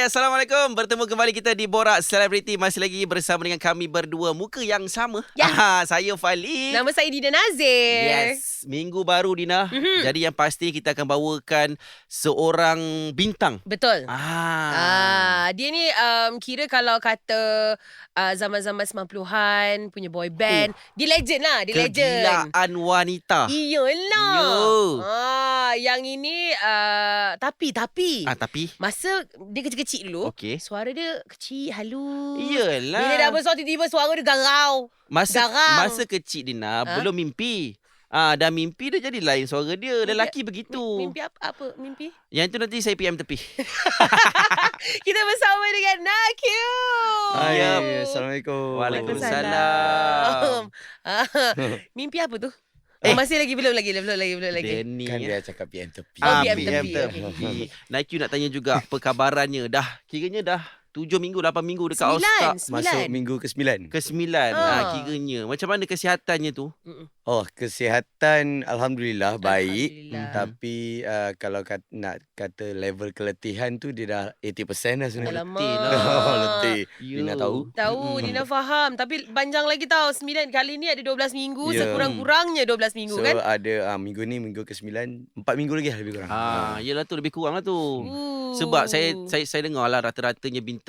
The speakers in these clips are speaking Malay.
Hai, Assalamualaikum. Bertemu kembali kita di Borak Selebriti. Masih lagi bersama dengan kami berdua. Muka yang sama. Ya. Saya Falik. Nama saya Dina Nazir. Yes. Minggu baru, Dina. Jadi yang pasti kita akan bawakan seorang bintang. Betul. Dia ni kira kalau kata zaman-zaman 90-an punya boy band, dia legend lah, dia legend. Kegilaan wanita. Iyalah. Yo. Yang ini tapi Tapi masa dia kecil-kecil dulu, Okey. suara dia kecil, halus. Iyalah. Bila dah besar tiba-tiba suara dia garau. Garang. Masa kecil, Dina, belum mimpi. Dah mimpi dia jadi lain suara dia. Lelaki begitu. Mimpi apa mimpi? Yang itu nanti saya PM tepi. Kita bersama dengan Nakyu. Hai, Ya. Assalamualaikum. Waalaikumsalam. Mimpi apa tu? Masih lagi belum lagi. Denny. Kan dia cakap PM tepi. PM tepi. tepi. Nike nak tanya juga perkabarannya. Kiranya dah 7 minggu, 8 minggu dekat All Star. Masuk minggu ke-9. Ke-9 kiranya. Macam mana kesihatannya tu? Oh, kesihatan Alhamdulillah baik. Alhamdulillah. Tapi kalau nak kata level keletihan tu dia dah 80% dah sebenarnya. Alamak. Letih. Ya. Dina tahu? Tahu, Dina faham. Tapi panjang lagi tau. 9 kali ni ada 12 minggu. Ya. Sekurang-kurangnya 12 minggu So kan? ada minggu ni minggu ke-9, 4 minggu lagi lah lebih kurang. Yelah tu lebih kurang lah tu. Sebab saya dengar lah rata-ratanya bintang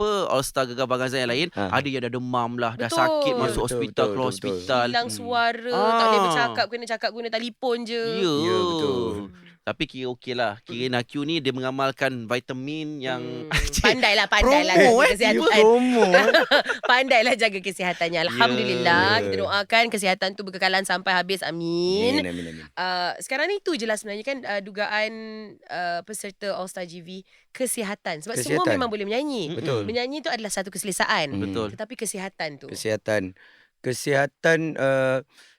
All Star Gegar Bagazan yang lain ada yang dah demam lah, dah Betul. sakit masuk Betul, hospital, keluar betul. hospital. Hilang suara, tak boleh bercakap, kena cakap guna telefon je. Ya, Ya, betul. Tapi kira okey lah. Kira Nakyu ni dia mengamalkan vitamin yang Pandailah Promo, jaga kesihatan. Promo. Pandailah jaga kesihatannya. Alhamdulillah. Ya. Kita doakan kesihatan tu berkekalan sampai habis. Amin. Amin. Sekarang ni tu je lah sebenarnya kan dugaan peserta All Star GV kesihatan. Sebab semua Kesihatan. memang boleh menyanyi. Betul. Menyanyi tu adalah satu keselesaan. Betul. Tetapi kesihatan tu. Kesihatan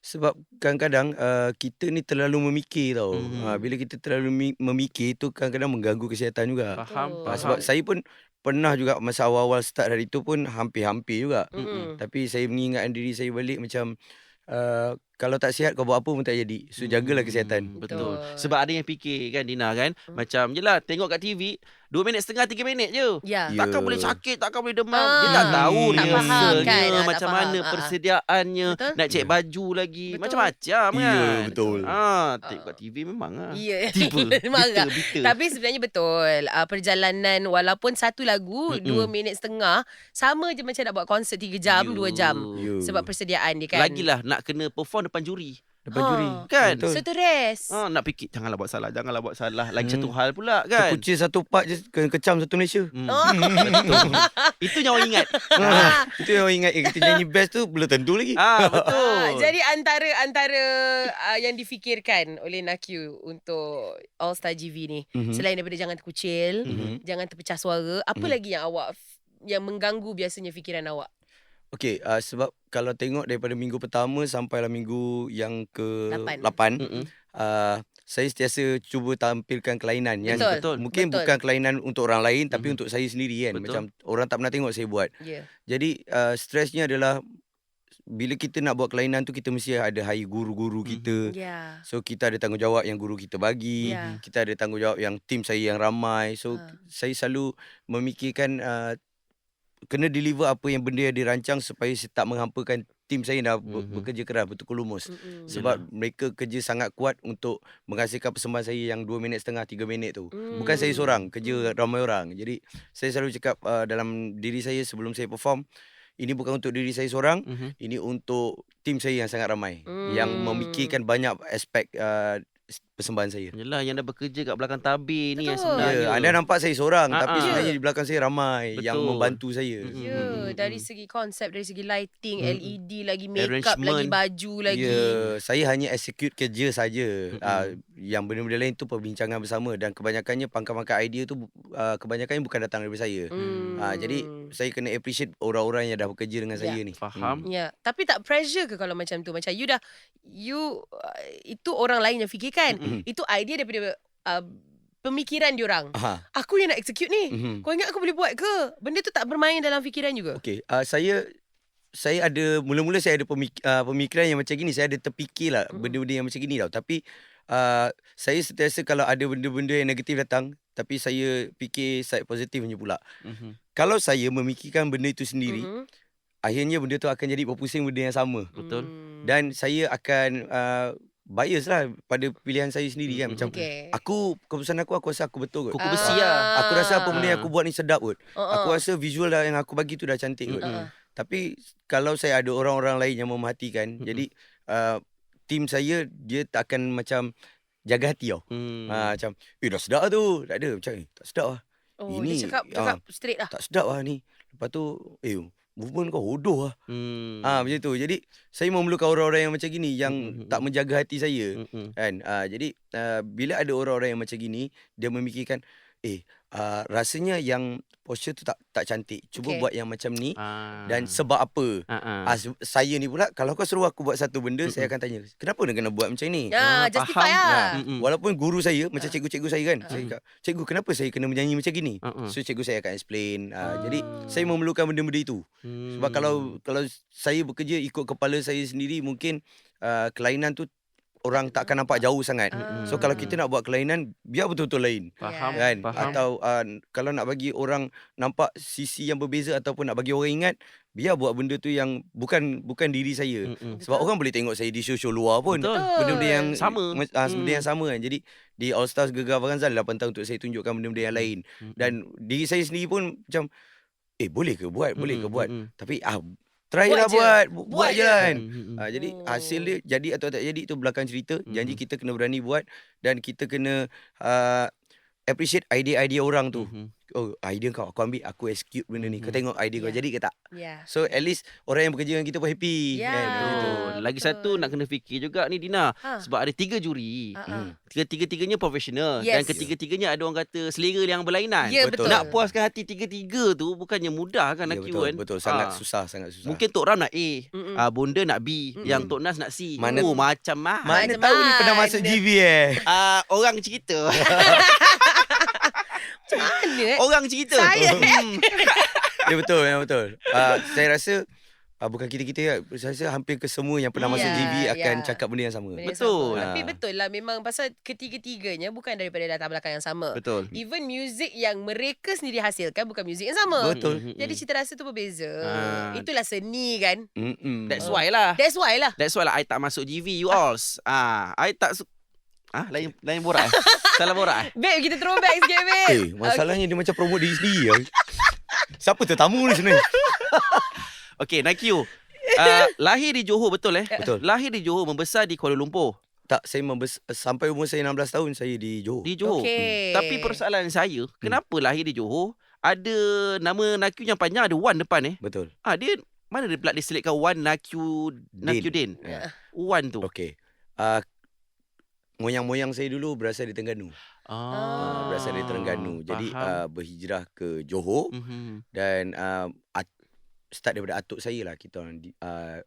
sebab kadang-kadang kita ni terlalu memikir tau. Bila kita terlalu memikir tu kadang-kadang mengganggu kesihatan juga. Faham. Sebab saya pun pernah juga masa awal-awal start hari tu pun hampir-hampir juga. Tapi saya mengingatkan diri saya balik macam kalau tak sihat kau buat apa pun tak jadi. So jagalah kesihatan. Betul. Sebab ada yang fikir kan Dina kan, macam yelah tengok kat TV 2.5 3 minit je. Ya. Takkan boleh sakit, takkan boleh demam. Dia tak tahu Tak faham rehearsalnya, kan, tak macam faham. mana persediaannya, Betul. nak cek baju lagi, Betul. macam-macam kan. Ya, betul. Tengok kat TV memang Ya. Tiba. Marah. Bitter. Tapi sebenarnya betul. Perjalanan walaupun satu lagu 2 minit setengah, sama je macam nak buat konsert 3 jam, 2 jam. Ya. Sebab persediaan dia kan. Lagilah nak kena perform depan juri. Depan juri. Kan? Betul. Stres. Nak fikir janganlah buat salah. Lagi satu hal pula kan. Terkucil satu part je kecam satu Malaysia. Betul. Itu yang orang ingat. Itu yang orang ingat kita nyanyi best tu belum tentu lagi. Betul. Jadi antara yang difikirkan oleh Nakyu untuk All Star GV ni, selain daripada jangan terkucil, jangan terpecah suara, apa lagi yang awak yang mengganggu biasanya fikiran awak? Okey, sebab kalau tengok daripada minggu pertama sampailah minggu yang ke-8, saya sentiasa cuba tampilkan kelainan yang Betul. mungkin Betul. bukan kelainan untuk orang lain tapi untuk saya sendiri kan. Betul. Macam orang tak pernah tengok saya buat. Ya. Jadi stresnya adalah bila kita nak buat kelainan tu kita mesti ada hire guru-guru kita. Ya. So kita ada tanggungjawab yang guru kita bagi. Ya. Kita ada tanggungjawab yang tim saya yang ramai. So saya selalu memikirkan kena deliver apa yang benda yang dirancang supaya saya tak menghampakan tim saya dah bekerja keras betul lumus. Sebab mereka kerja sangat kuat untuk menghasilkan persembahan saya yang 2 minit setengah 3 minit tu. Bukan saya seorang, kerja ramai orang. Jadi saya selalu cakap dalam diri saya sebelum saya perform, ini bukan untuk diri saya seorang, ini untuk tim saya yang sangat ramai yang memikirkan banyak aspek persembahan saya. Yelah yang dah bekerja kat belakang tabir ni yang Betul. sebenarnya. Anda nampak saya seorang tapi Ya. sebenarnya di belakang saya ramai yang Betul. membantu saya. Ya, dari segi konsep, dari segi lighting, LED lagi, makeup Arrangement. lagi, baju lagi. Ya, saya hanya execute kerja saja. Yang benda-benda lain tu perbincangan bersama dan kebanyakannya pangkal-pangkal idea tu kebanyakannya bukan datang daripada saya. Jadi saya kena appreciate orang-orang yang dah bekerja dengan saya ni. Faham. Ya, tapi tak pressure ke kalau macam tu? Macam itu orang lain yang fikirkan. Itu idea daripada pemikiran diorang. Aku yang nak execute ni. Kau ingat aku boleh buat ke? Benda tu tak bermain dalam fikiran juga. Okey, saya ada mula-mula saya ada pemikiran yang macam gini, saya ada terfikirlah benda-benda yang macam gini tau. Tapi saya sentiasa kalau ada benda-benda yang negatif datang, tapi saya fikir side positifnya pula. Mhm. Kalau saya memikirkan benda itu sendiri, Mhm. akhirnya benda tu akan jadi berpusing benda yang sama. Betul. Dan saya akan bias lah pada pilihan saya sendiri kan. Macam Okay. keputusan aku rasa aku betul kot. Kuku besi lah. Aku rasa apa benda yang aku buat ni sedap kot. Aku Uh-uh. rasa visual dah yang aku bagi tu dah cantik kot. Uh-uh. Tapi kalau saya ada orang-orang lain yang memerhatikan, jadi tim saya dia tak akan macam jaga hati tau. Macam dah sedap lah tu. Tak ada macam tak sedap lah. Oh, Ini, dia cakap straight lah. Tak sedap lah ni. Lepas tu movement kau hodoh lah. Macam tu. Jadi saya memerlukan orang-orang yang macam gini yang tak menjaga hati saya. Kan? Jadi bila ada orang-orang yang macam gini, dia memikirkan rasanya yang posture tu tak cantik. Cuba buat yang macam ni. Dan sebab apa? Saya ni pula kalau kau suruh aku buat satu benda, saya akan tanya, kenapa dia kena buat macam ni? Justify lah. Walaupun guru saya macam cikgu-cikgu saya kan, saya cakap, cikgu kenapa saya kena menyanyi macam gini? So cikgu saya akan explain. Jadi saya memerlukan benda-benda itu. Sebab kalau saya bekerja ikut kepala saya sendiri, mungkin kelainan tu orang tak akan nampak jauh sangat. So kalau kita nak buat kelainan, biar betul-betul lain. Faham. Kan? Faham. Atau kalau nak bagi orang nampak sisi yang berbeza ataupun nak bagi orang ingat, biar buat benda tu yang bukan diri saya. Sebab orang boleh tengok saya di show-show luar pun. Betul. Benda-benda yang Sama. benda yang sama kan. Jadi di All Stars Gegar Vaganzan 8 tahun untuk saya tunjukkan benda-benda yang lain. Dan diri saya sendiri pun macam boleh ke buat? Tapi try lah buat je lah kan. Jadi hasil dia jadi atau tak jadi itu belakang cerita. Janji kita kena berani buat dan kita kena appreciate idea-idea orang tu. Idea kau aku ambil, aku execute benda ni. Kau tengok idea kau jadi ke tak? So at least orang yang bekerja dengan kita pun happy. Kan? Betul. Lagi satu nak kena fikir juga ni Dina. Sebab ada 3 juri. Tiga-tiganya profesional. Dan ketiga-tiganya ada orang kata selera yang berlainan. Ya, betul. Nak puaskan hati tiga-tiga tu bukannya mudah kan nak betul, kan. betul. Sangat susah. Mungkin Tok Ram nak A, Bonda nak B, yang Tok Nas nak C. Mana macam mana tahu ni pernah masuk GV orang cerita. Macam mana Orang cerita. Saya Ya betul. Saya rasa bukan kita saya rasa hampir ke semua yang pernah masuk GV akan cakap benda yang sama. Betul. Tapi betul lah, memang pasal ketiga-tiganya bukan daripada latar belakang yang sama. Betul. Even music yang mereka sendiri hasilkan bukan music yang sama. Betul. Jadi cita rasa tu berbeza. Itulah seni kan. That's why lah. That's why lah I tak masuk GV you all. I tak lain borak. Salah borak. Babe, kita throwback sikit, babe. Masalahnya dia macam promote diri sendiri. Siapa tetamu ni sebenarnya? Okay, Naikyu. Lahir di Johor, betul Betul. Lahir di Johor, membesar di Kuala Lumpur. Tak, saya sampai umur saya 16 tahun saya di Johor. Di Johor. Okay. Tapi persoalan saya, kenapa lahir di Johor, ada nama Naikyu yang panjang, ada Wan depan Betul. Dia mana dia pula diselitkan Wan Naikyu Din. Wan tu. Okey. Moyang-moyang saya dulu berasal dari Terengganu. Berasal dari Terengganu. Jadi berhijrah ke Johor dan start daripada atuk saya lah kita orang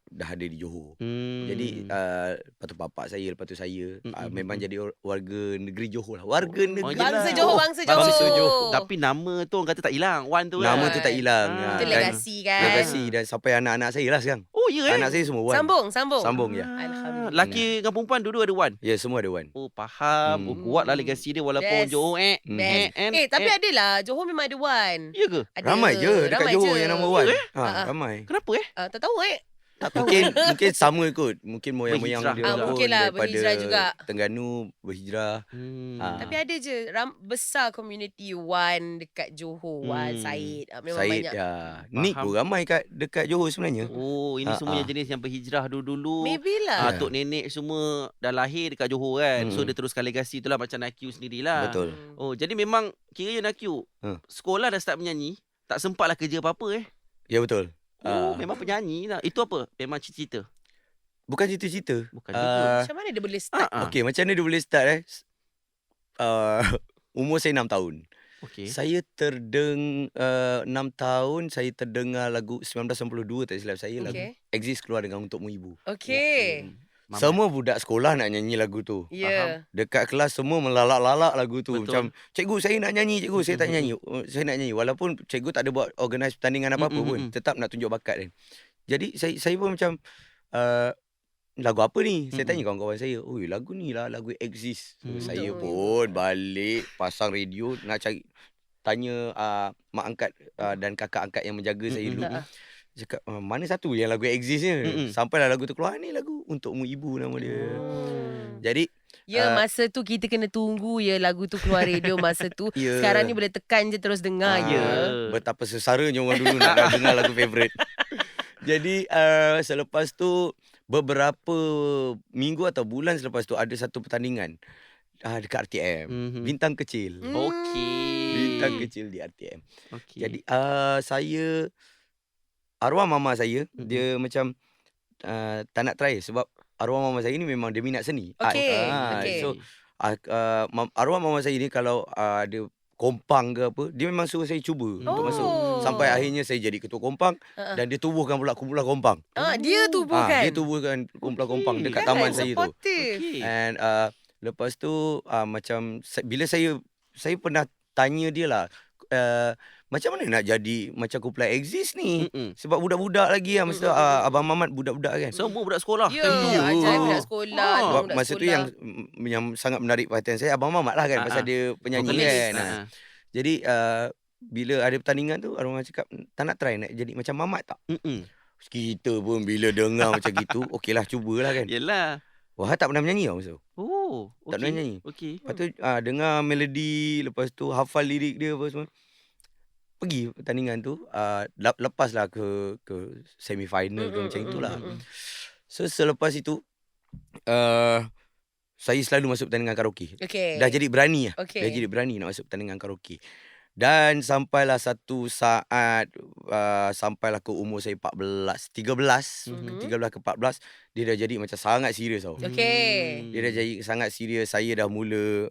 dah ada di Johor. Jadi lepas tu bapak saya, lepas tu saya memang jadi warga negeri Johor lah. Warga negeri Bangsa lah. Johor. Tapi nama tu orang kata tak hilang. Wan tu Nama tu tak hilang. Itu legasi kan. Legasi dan sampai anak-anak saya lah sekarang. Oh ya Anak saya semua Wan. Sambung ya. Alhamdulillah. Laki dengan perempuan dua-dua ada Wan. Ya, semua ada Wan. Oh faham. Kuatlah legasi dia walaupun Yes. Johor Best. Tapi adalah Johor memang ada Wan. Ya ke? Ada. Ramai je dekat Johor yang nama Wan. Ramai. Kenapa Tak tahu Mungkin sama kot. Mungkin moyang-moyang Berhijrah. dia mungkin lah, daripada berhijrah juga. Terengganu berhijrah. Tapi ada je besar community Wan dekat Johor. Wan, Said. Memang Said banyak. Nick pun ramai dekat Johor sebenarnya. Oh, ini semuanya jenis yang berhijrah dulu-dulu. Maybe lah. Tok nenek semua dah lahir dekat Johor kan. So dia teruskan legasi tu lah macam Naikyu sendirilah. Betul. Oh, jadi memang kiranya Naikyu sekolah dah start menyanyi, tak sempatlah kerja apa-apa Ya betul. memang penyanyi lah. Itu apa? Memang cita-cita. Bukan cita-cita. Bukan juga. Macam mana dia boleh start? Okey, macam mana dia boleh start umur saya 6 tahun. Okey. Saya 6 tahun saya terdengar lagu 1992 tak silap saya, lagu Exist keluar dengan Untukmu Ibu. Okey. Semua budak sekolah nak nyanyi lagu tu. Ya. Dekat kelas semua melalak-lalak lagu tu. Betul. Macam, cikgu saya nak nyanyi, cikgu saya tak nyanyi. Saya nak nyanyi. Walaupun cikgu tak ada buat organize pertandingan apa-apa pun. Tetap nak tunjuk bakat kan. Jadi saya pun macam lagu apa ni? Saya tanya kawan-kawan saya. Oi, lagu ni lah, lagu Exist. So, saya Betul. pun balik pasang radio nak cari, tanya mak angkat dan kakak angkat yang menjaga saya dulu. Cakap mana satu yang lagu Exist ni? Sampailah lagu tu keluar, ni lagu Untukmu Ibu nama dia. Jadi Ya, masa tu kita kena tunggu ya lagu tu keluar radio masa tu. Ya. Sekarang ni boleh tekan je terus dengar je. betapa sesaranya orang dulu nak dengar lagu favourite. Jadi selepas tu beberapa minggu atau bulan selepas tu ada satu pertandingan dekat RTM. Bintang Kecil. Okey. Bintang Kecil di RTM. Okey. Jadi saya, arwah mama saya, dia macam tak nak try sebab arwah mama saya ni memang dia minat seni. Okey, art. okey. So arwah mama saya ni kalau ada kompang ke apa, dia memang suruh saya cuba untuk masuk. Sampai akhirnya saya jadi ketua kompang dan dia tubuhkan pula kumpulan kompang. Dia tubuhkan. Dia tubuhkan kumpulan kompang dekat Kan, taman saya tu. supportive. Okey. And lepas tu macam bila saya pernah tanya dia lah, macam mana nak jadi macam kumpulan Exist ni? Sebab budak-budak lagi lah. Masa tu Abang Mamat budak-budak kan. Semua budak sekolah. Ya, ajaib budak sekolah. Sebab budak masa tu sekolah. yang sangat menarik perhatian saya Abang Mamat lah kan. Pasal dia penyanyi kan. Jadi bila ada pertandingan tu, arwah cakap, tak nak try nak jadi macam Mamat tak? Kita pun bila dengar macam gitu, okeylah cubalah kan. Yelah. Wah, tak pernah menyanyi tau masa tu. Oh, okey. Tak pernah nyanyi. Okey. Lepas tu dengar melodi, lepas tu hafal lirik dia apa semua. Pergi pertandingan tu, lepaslah ke semi-final ke macam itulah. So selepas itu saya selalu masuk pertandingan karaoke. Okey. Dah jadi berani lah. Okey. Dah jadi berani nak masuk pertandingan karaoke. Dan sampailah satu saat, sampailah ke umur saya 13 ke 14, dia dah jadi macam sangat serius tau. Okey. Dia dah jadi sangat serius. Saya dah mula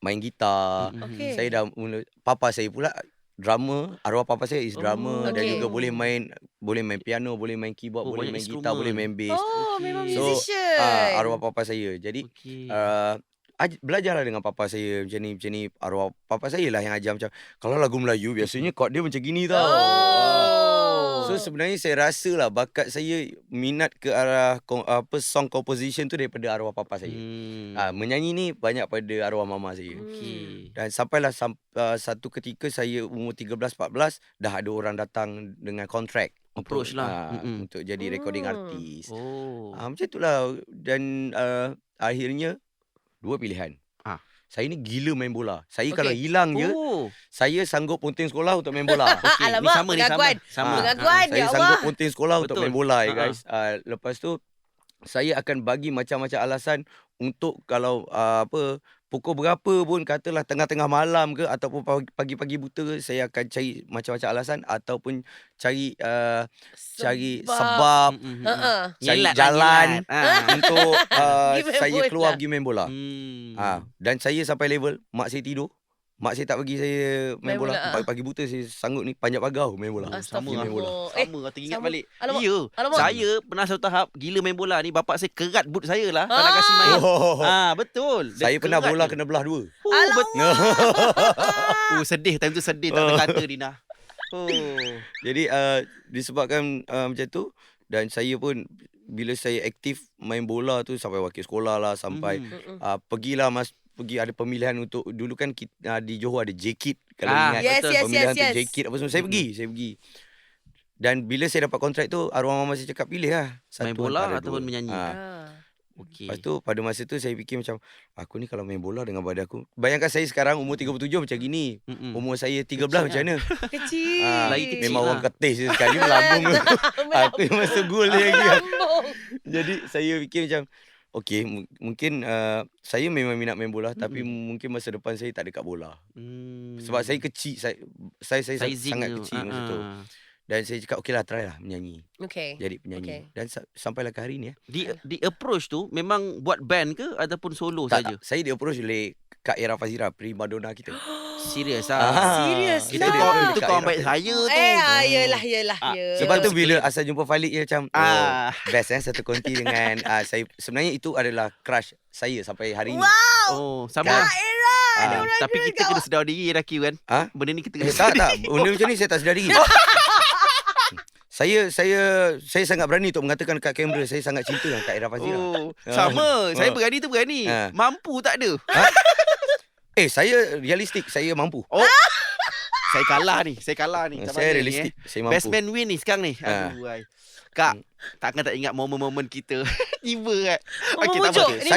main gitar. Okey. Saya dah mula, papa saya pula drummer, arwah papa saya is drummer dan okey. juga boleh main piano, boleh main keyboard, boleh banyak main gitar, instrumen. boleh main bass. Oh, memang Okey. So musician. arwah papa saya. Jadi Okey. belajarlah dengan papa saya macam ni. Arwah papa saya lah yang ajar macam, kalau lagu Melayu biasanya chord dia macam gini tau. So sebenarnya saya rasa lah bakat saya minat ke arah song composition tu daripada arwah papa saya. Menyanyi ni banyak pada arwah mama saya. Okey. Dan sampailah satu ketika saya umur 13-14, dah ada orang datang dengan kontrak Approach lah. untuk jadi recording artis. Oh. Macam itulah. Dan akhirnya dua pilihan. Saya ni gila main bola. Saya kalau hilang je, saya sanggup ponting sekolah untuk main bola. Okey, ni Alamak, sama ni sama. pengakuan. Sama. Pengakuan, Saya ya sanggup Allah. ponting sekolah untuk Betul. main bola guys. Lepas tu saya akan bagi macam-macam alasan untuk kalau pukul berapa pun, katalah tengah-tengah malam ke ataupun pagi-pagi buta ke, saya akan cari macam-macam alasan ataupun cari sebab cari Nyelat lah, jalan nyelat. untuk Pergi main saya bola. keluar pergi main bola. Dan saya sampai level mak saya tidur. Mak saya tak bagi saya main bola. Pagi-pagi buta saya sanggup ni panjat pagar main bola. Sama main bola. Sama lah teringat sama. balik. Alamak. Ya. Alamak. Saya pernah satu tahap gila main bola ni, bapak saya kerat boot saya lah tak nak kasih main. Betul. Dia Saya pernah kerat bola je. kena belah dua. Sedih time tu, sedih tak terkata Dina. Jadi disebabkan macam tu, dan saya pun bila saya aktif main bola tu sampai wakil sekolah lah, sampai pergi ada pemilihan untuk, dulu kan kita, di Johor ada JKIT kalau ingat. Yes. Pemilihan untuk JKIT apa semua, saya pergi. Dan bila saya dapat kontrak tu, arwah mama saya cakap pilih lah Main satu bola antara ataupun dua. menyanyi. Okey. Lepas tu pada masa tu saya fikir macam, aku ni kalau main bola dengan badan aku, bayangkan saya sekarang umur 37 macam gini, umur saya 13 macam mana. Kecil. Lagi kecil Memang lah. orang ketis je sekali melambung. Aku yang masuk gol dia lagi. Melambung. Jadi saya fikir macam, okey, mungkin saya memang minat main bola, tapi mungkin masa depan saya tak dekat bola. Sebab saya kecil, saya sangat kecil masa tu. Dan saya cakap okeylah, try lah menyanyi. Okey. Jadi penyanyi. Dan sampailah ke hari ni Di approach tu memang buat band ke ataupun solo saja? Saya di-approach oleh Kak Era Fazira, primadona kita. Serius ah. Serius Itu lah. kawan baik saya tu. Yelah. Sebab tu bila asal jumpa Falik dia macam best satu konti dengan saya. Sebenarnya itu adalah crush saya sampai hari ni. Oh, sama. Kak Era. Tapi kita kena sedar diri Raki kan. Benda ni kita kena sedar Tak. Benda macam ni saya tak sedar diri. Saya sangat berani untuk mengatakan kat kamera saya sangat cinta dengan Kak Ira Fazira. Oh, sama. Saya berani tu berani. Mampu tak ada. Saya realistik, saya mampu. Oh. Saya kalah ni. Tak Saya pandai realistik, ni, saya mampu. Best man win ni sekarang ni. Aduh, ai. Kak, takkan tak ingat momen-momen kita. Tiba kan. Okey, tak Memujuk. apa. Ini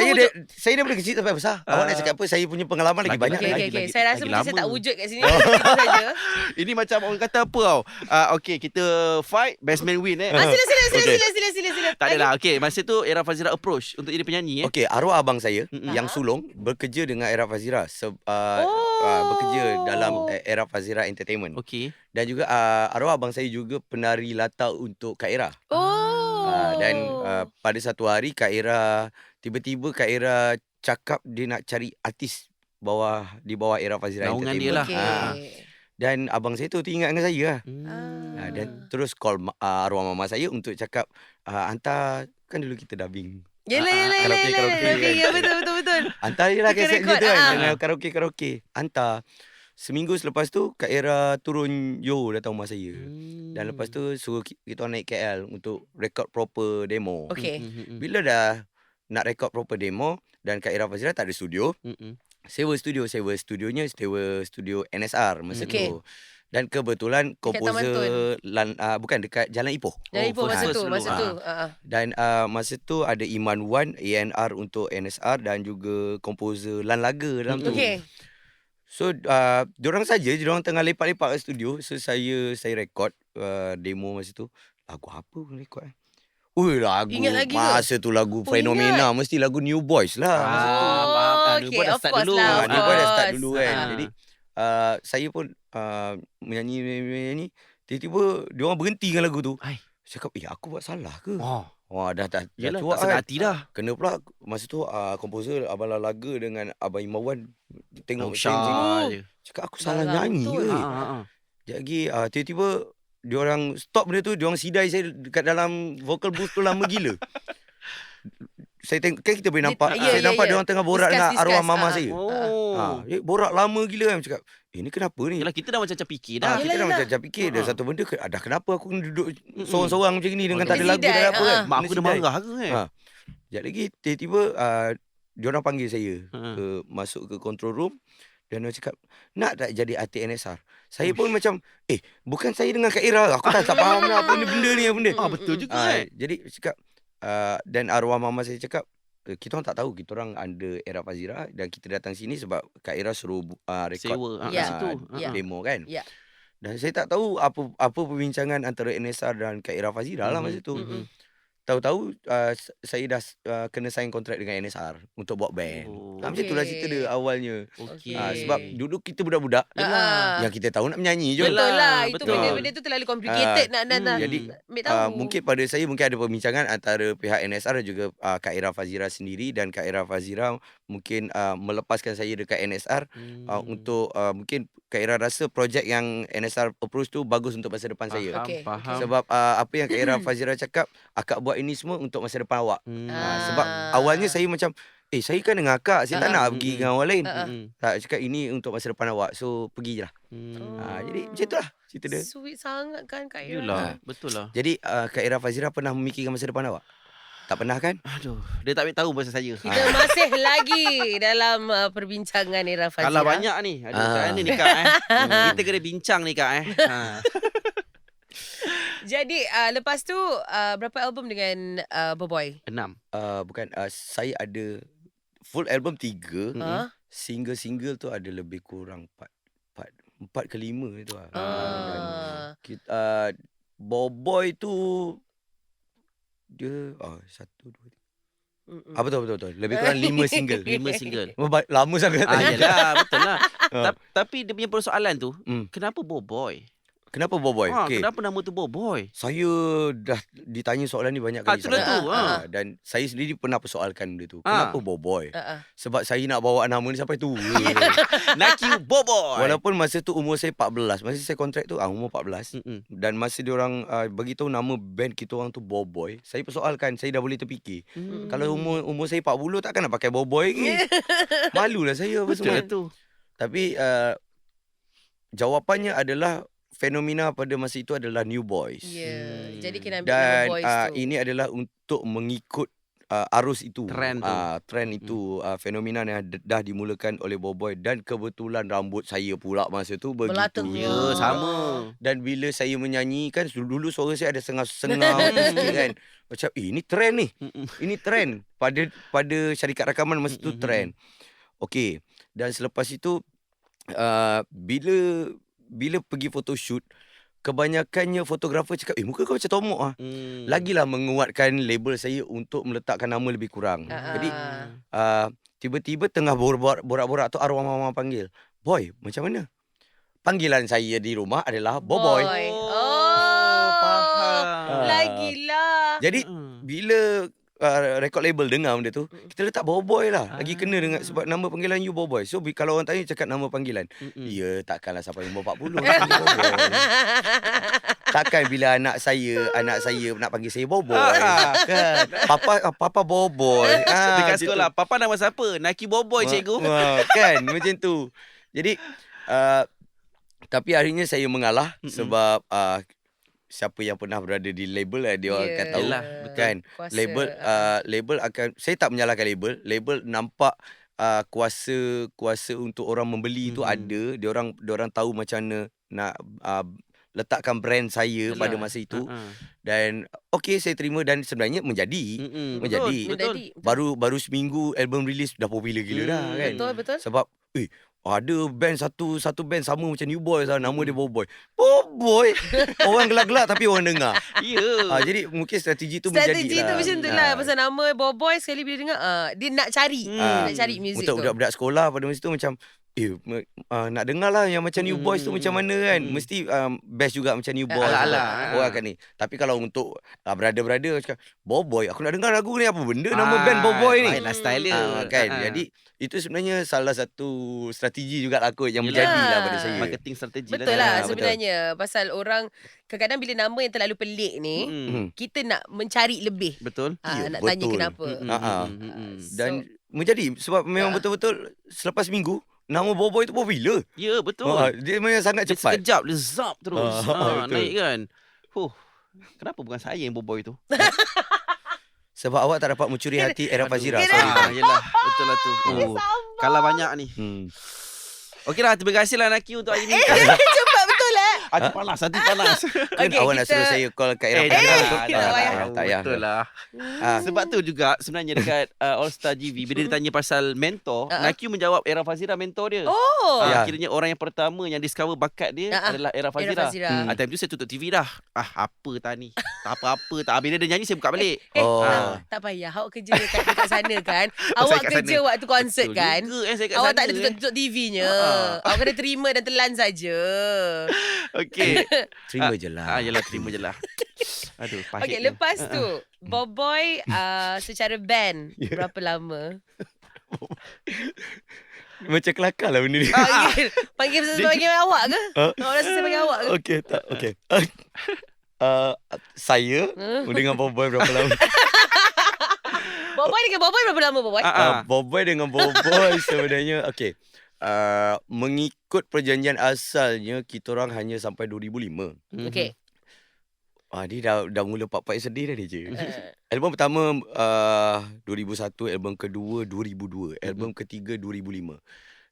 Saya daripada kecil sampai besar. Awak nak cakap apa? Saya punya pengalaman lagi banyak. Okay. Saya rasa lagi mungkin saya lama. tak wujud kat sini. Itu saja. Ini macam orang kata apa tau. Okey, kita fight, best man win Sila. Tak adalah. Okey, masa tu Ira Fazira approach untuk jadi penyanyi Okey, arwah abang saya Mm-mm. yang sulung bekerja dengan Ira Fazira. Bekerja dalam Ira Fazira Entertainment. Okey. Dan juga arwah abang saya juga penari latar untuk Kak Ira. Dan pada satu hari tiba-tiba Kak Ira cakap dia nak cari artis di bawah Ira Fazira Naungan Entertainment. dia lah. Dan abang saya tu teringat dengan saya lah. Dan Hmm. terus call arwah mama saya untuk cakap hantar, kan dulu kita dubbing. Yelah. Karaoke. Ya, betul. Hantar je lah Kita kaset record, je tu kan. ah. Dengan karaoke. Hantar. Seminggu selepas tu Kak Ira turun datang rumah saya. Dan lepas tu suruh kita orang naik KL untuk record proper demo. Okay. Bila dah nak record proper demo dan Kak Ira Fazira tak ada studio, sewa studio NSR masa Okay. tu. Dan kebetulan Dekat Taman komposer bukan dekat Jalan Ipoh. Jadi pun masa first tu. dulu. Dan masa tu ada Iman Wan A&R untuk NSR dan juga komposer Lan Laga dalam tu. Okay. So diorang tengah lepak-lepak kat studio. So saya rekod demo masa tu. Lagu apa pun rekod lagu Ingat lagi ke? masa tu lagu fenomena, mesti lagu New Boys lah masa tu. Faham. Okay, New Boy dah of start course dulu. lah, of New Boy dah start course. dulu kan. Jadi saya pun menyanyi. Tiba-tiba diorang berhenti dengan lagu tu. Ai. Saya cakap, aku buat salah ke? Oh. Wah, dah Yelah, cuak tak senang hati dah. Kena pula masa tu komposer Abang Laga dengan Abang Imawan tengok Syah je. cakap aku salah Salah, nyanyi betul. ke? Sekejap lagi tiba-tiba diorang stop benda tu, diorang sidai saya dekat dalam vocal booth tu lama gila. Saya tengok kan kita boleh nampak. Ya, Saya nampak diorang tengah borak dengan arwah mama saya. Oh. Borak lama gila kan. Cakap, ni kenapa ni? Yalah, kita dah macam fikir dah. Kita dah Yelah. macam fikir dah satu benda dah kenapa aku kena duduk sorang-sorang macam ni dengan tak ada lagu Sidai, tak ada apa kan. Mak aku dah Sidai. marah ke kan? Sekejap lagi tiba-tiba diorang panggil saya masuk ke control room dan diorang cakap, nak tak jadi artis NSR? Saya pun macam bukan saya dengan Kak Ira, aku tak faham lah apa ni benda ni. Betul juga kan? Jadi cakap dan arwah mama saya cakap, kita orang tak tahu, kita orang under Ira Fazira dan kita datang sini sebab Kak Ira suruh rekod Sewa Ya. situ. Ya. demo kan. Ya. Dan saya tak tahu apa perbincangan antara NSR dan Kak Ira Fazira lah masa tu. Tahu-tahu saya dah kena sign kontrak dengan NSR untuk buat band. Oh. Macam itulah cerita dia awalnya. Okey. Sebab dulu kita budak-budak yang kita tahu nak menyanyi je. Betul lah. Itu betul. benda-benda tu terlalu complicated nak Jadi ambil tahu. mungkin pada saya mungkin ada perbincangan antara pihak NSR dan juga Kak Ira Fazira sendiri, dan Kak Ira Fazira mungkin melepaskan saya dekat NSR untuk mungkin Kak Ira rasa projek yang NSR approach tu bagus untuk masa depan saya. Okey. Faham. Sebab apa yang Kak Ira Fazira cakap, akak buat ini semua untuk masa depan awak. Sebab awalnya saya macam saya kan dengan akak, saya tak nak pergi dengan orang lain. Tak, cakap ini untuk masa depan awak, so pergi je lah. Jadi macam itulah cerita dia. Sweet sangat kan Kak Ira. Yelah, betul lah. Jadi Kak Ira Fazira pernah memikirkan masa depan awak? Tak pernah kan? Aduh, dia tak ambil tahu pasal saya. Kita masih lagi dalam perbincangan Ira Fazira. Kalau banyak ni. Aduh, kat mana ni Kak Kita kena bincang ni Kak Jadi lepas tu berapa album dengan Boboy? 6. Bukan, saya ada full album 3. Ha? Single-single tu ada lebih kurang 4 ke 5 itu lah. Dan kita, Boboy tu dia 1, 2, 3. Betul. Lebih kurang 5 single. 5 single. Lama sangat. Yalah, betul lah. Tapi dia punya persoalan tu, kenapa Boboy? Kenapa Boboy? Okay. Kenapa nama tu Boboy? Saya dah ditanya soalan ni banyak kali. Itulah tu. Dan saya sendiri pernah persoalkan dia tu. Kenapa Boboy? Uh-uh. Sebab saya nak bawa nama ni sampai tu. Naki Boboy. Walaupun masa tu umur saya 14. Masa saya kontrak tu umur 14. Dan masa diorang beritahu nama band kita orang tu Boboy, saya persoalkan, saya dah boleh terfikir. Kalau umur saya 40 takkan nak pakai Boboy lagi. Malulah saya apa Betul semua. tu. Tapi jawapannya adalah fenomena pada masa itu adalah New Boys. Jadi kena ambil Dan nama boys tu. ini adalah untuk mengikut arus itu. Trend tu. Trend itu. Fenomena yang dah dimulakan oleh Boboiboy. Dan kebetulan rambut saya pula masa tu begitu. Belatang. Ya, sama. Dan bila saya menyanyi kan, dulu suara saya ada sengau-sengau sikit kan. Macam ini trend ni. Ini trend. Pada syarikat rakaman masa tu trend. Okey. Dan selepas itu bila pergi photoshoot, kebanyakannya fotografer cakap, muka kau macam Tomok ah. Lagilah menguatkan label saya untuk meletakkan nama lebih kurang. Jadi tiba-tiba tengah borak-borak tu arwah mama panggil, "Boy, macam mana?" Panggilan saya di rumah adalah Boboy. Faham. Lagilah. Jadi bila record label dengar benda tu, kita letak Boboy lah. Lagi kena dengan sebab nama panggilan you Boboy. So kalau orang tanya cakap nama panggilan, ya takkanlah sampai umur 40 panggil Boboy. Takkan bila anak saya nak panggil saya Boboy. Kan? Papa Boboy. Dekat sekolah, papa nama siapa? Naki Boboy, cikgu. Kan macam tu. Jadi tapi akhirnya saya mengalah sebab siapa yang pernah berada di label dia akan tahu. Yelah, kan. Kuasa. Label akan, saya tak menyalahkan label nampak kuasa untuk orang membeli tu ada. Dia orang tahu macam mana nak letakkan brand saya pada masa itu. Dan okey, saya terima dan sebenarnya menjadi. Betul. Baru seminggu album release dah popular gila dah kan. Betul. Sebab ada band satu band sama macam New Boys lah, nama dia Boboy. Boboy. Orang gelak-gelak tapi orang dengar. Ya. Jadi mungkin strategi tu Strategi tu menjadilah. macam tu lah. Pasal nama Boboy sekali bila dengar, dia nak cari. Nak cari muzik Untuk tu. budak-budak sekolah pada masa tu macam nak dengar lah yang macam New Boys tu macam mana kan. Mesti best juga macam New Boys. Ala-ala. Orang akan ni. Tapi kalau untuk brother-brother cakap, Boboy, aku nak dengar lagu ni, apa benda nama band Boboy ni. Lain style dia. Kan. Jadi itu sebenarnya salah satu strategi juga lah kot yang menjadilah pada saya. Marketing strategi Betul lah. lah sebenarnya. Pasal orang kadang-kadang bila nama yang terlalu pelik ni, kita nak mencari lebih. Betul. Nak betul. tanya kenapa. Dan menjadi sebab memang betul-betul selepas minggu nama Boboy tu popular. Ya, betul. Dia memang sangat Dia cepat. sekejap dia zap terus. Betul. Naik kan. Kenapa bukan saya yang Boboy tu? Sebab awak tak dapat mencuri hati Era Fazira. Kira- Sorry. Yelah, betul lah tu. Kalah banyak ni. Okeylah, terima kasihlah Naki untuk hari ni. Cepat betul lah. Hati panas. Kan awak nak suruh saya call kat Era Fazira tu? Tak payah. Betul lah. Sebab tu juga sebenarnya dekat All Star GV, bila ditanya pasal mentor, Naki menjawab Era Fazira mentor dia. Kiranya orang yang pertama yang discover bakat dia adalah Era Fazira. Time tu saya tutup TV dah. Apa tak ni? Tak apa-apa tak. Bila dia nyanyi saya buka balik. Tak payah. Awak kerja dekat sana kan. Awak kat kerja sana. waktu konsert Betul kan. juga, saya kat Awak sana, tak ada tutup TV-nya. Awak kena terima dan telan saja. Okey. Terima je lah. Yelah, terima je lah. Aduh, pahit. Okey, lepas tu Boboy secara band berapa lama? Macam kelakar lah benda ni. Panggil awak ke? Awak rasa saya panggil awak ke? Okey, tak. Okey. Saya dengan Boboy berapa lama? Boboy dengan Boboy berapa lama Boboy? Boboy dengan Boboy sebenarnya okey. Mengikut perjanjian asalnya kita orang hanya sampai 2005. Okey. Dia dah mula part-part yang sedih dah dia je. Album pertama 2001, album kedua 2002, album ketiga 2005.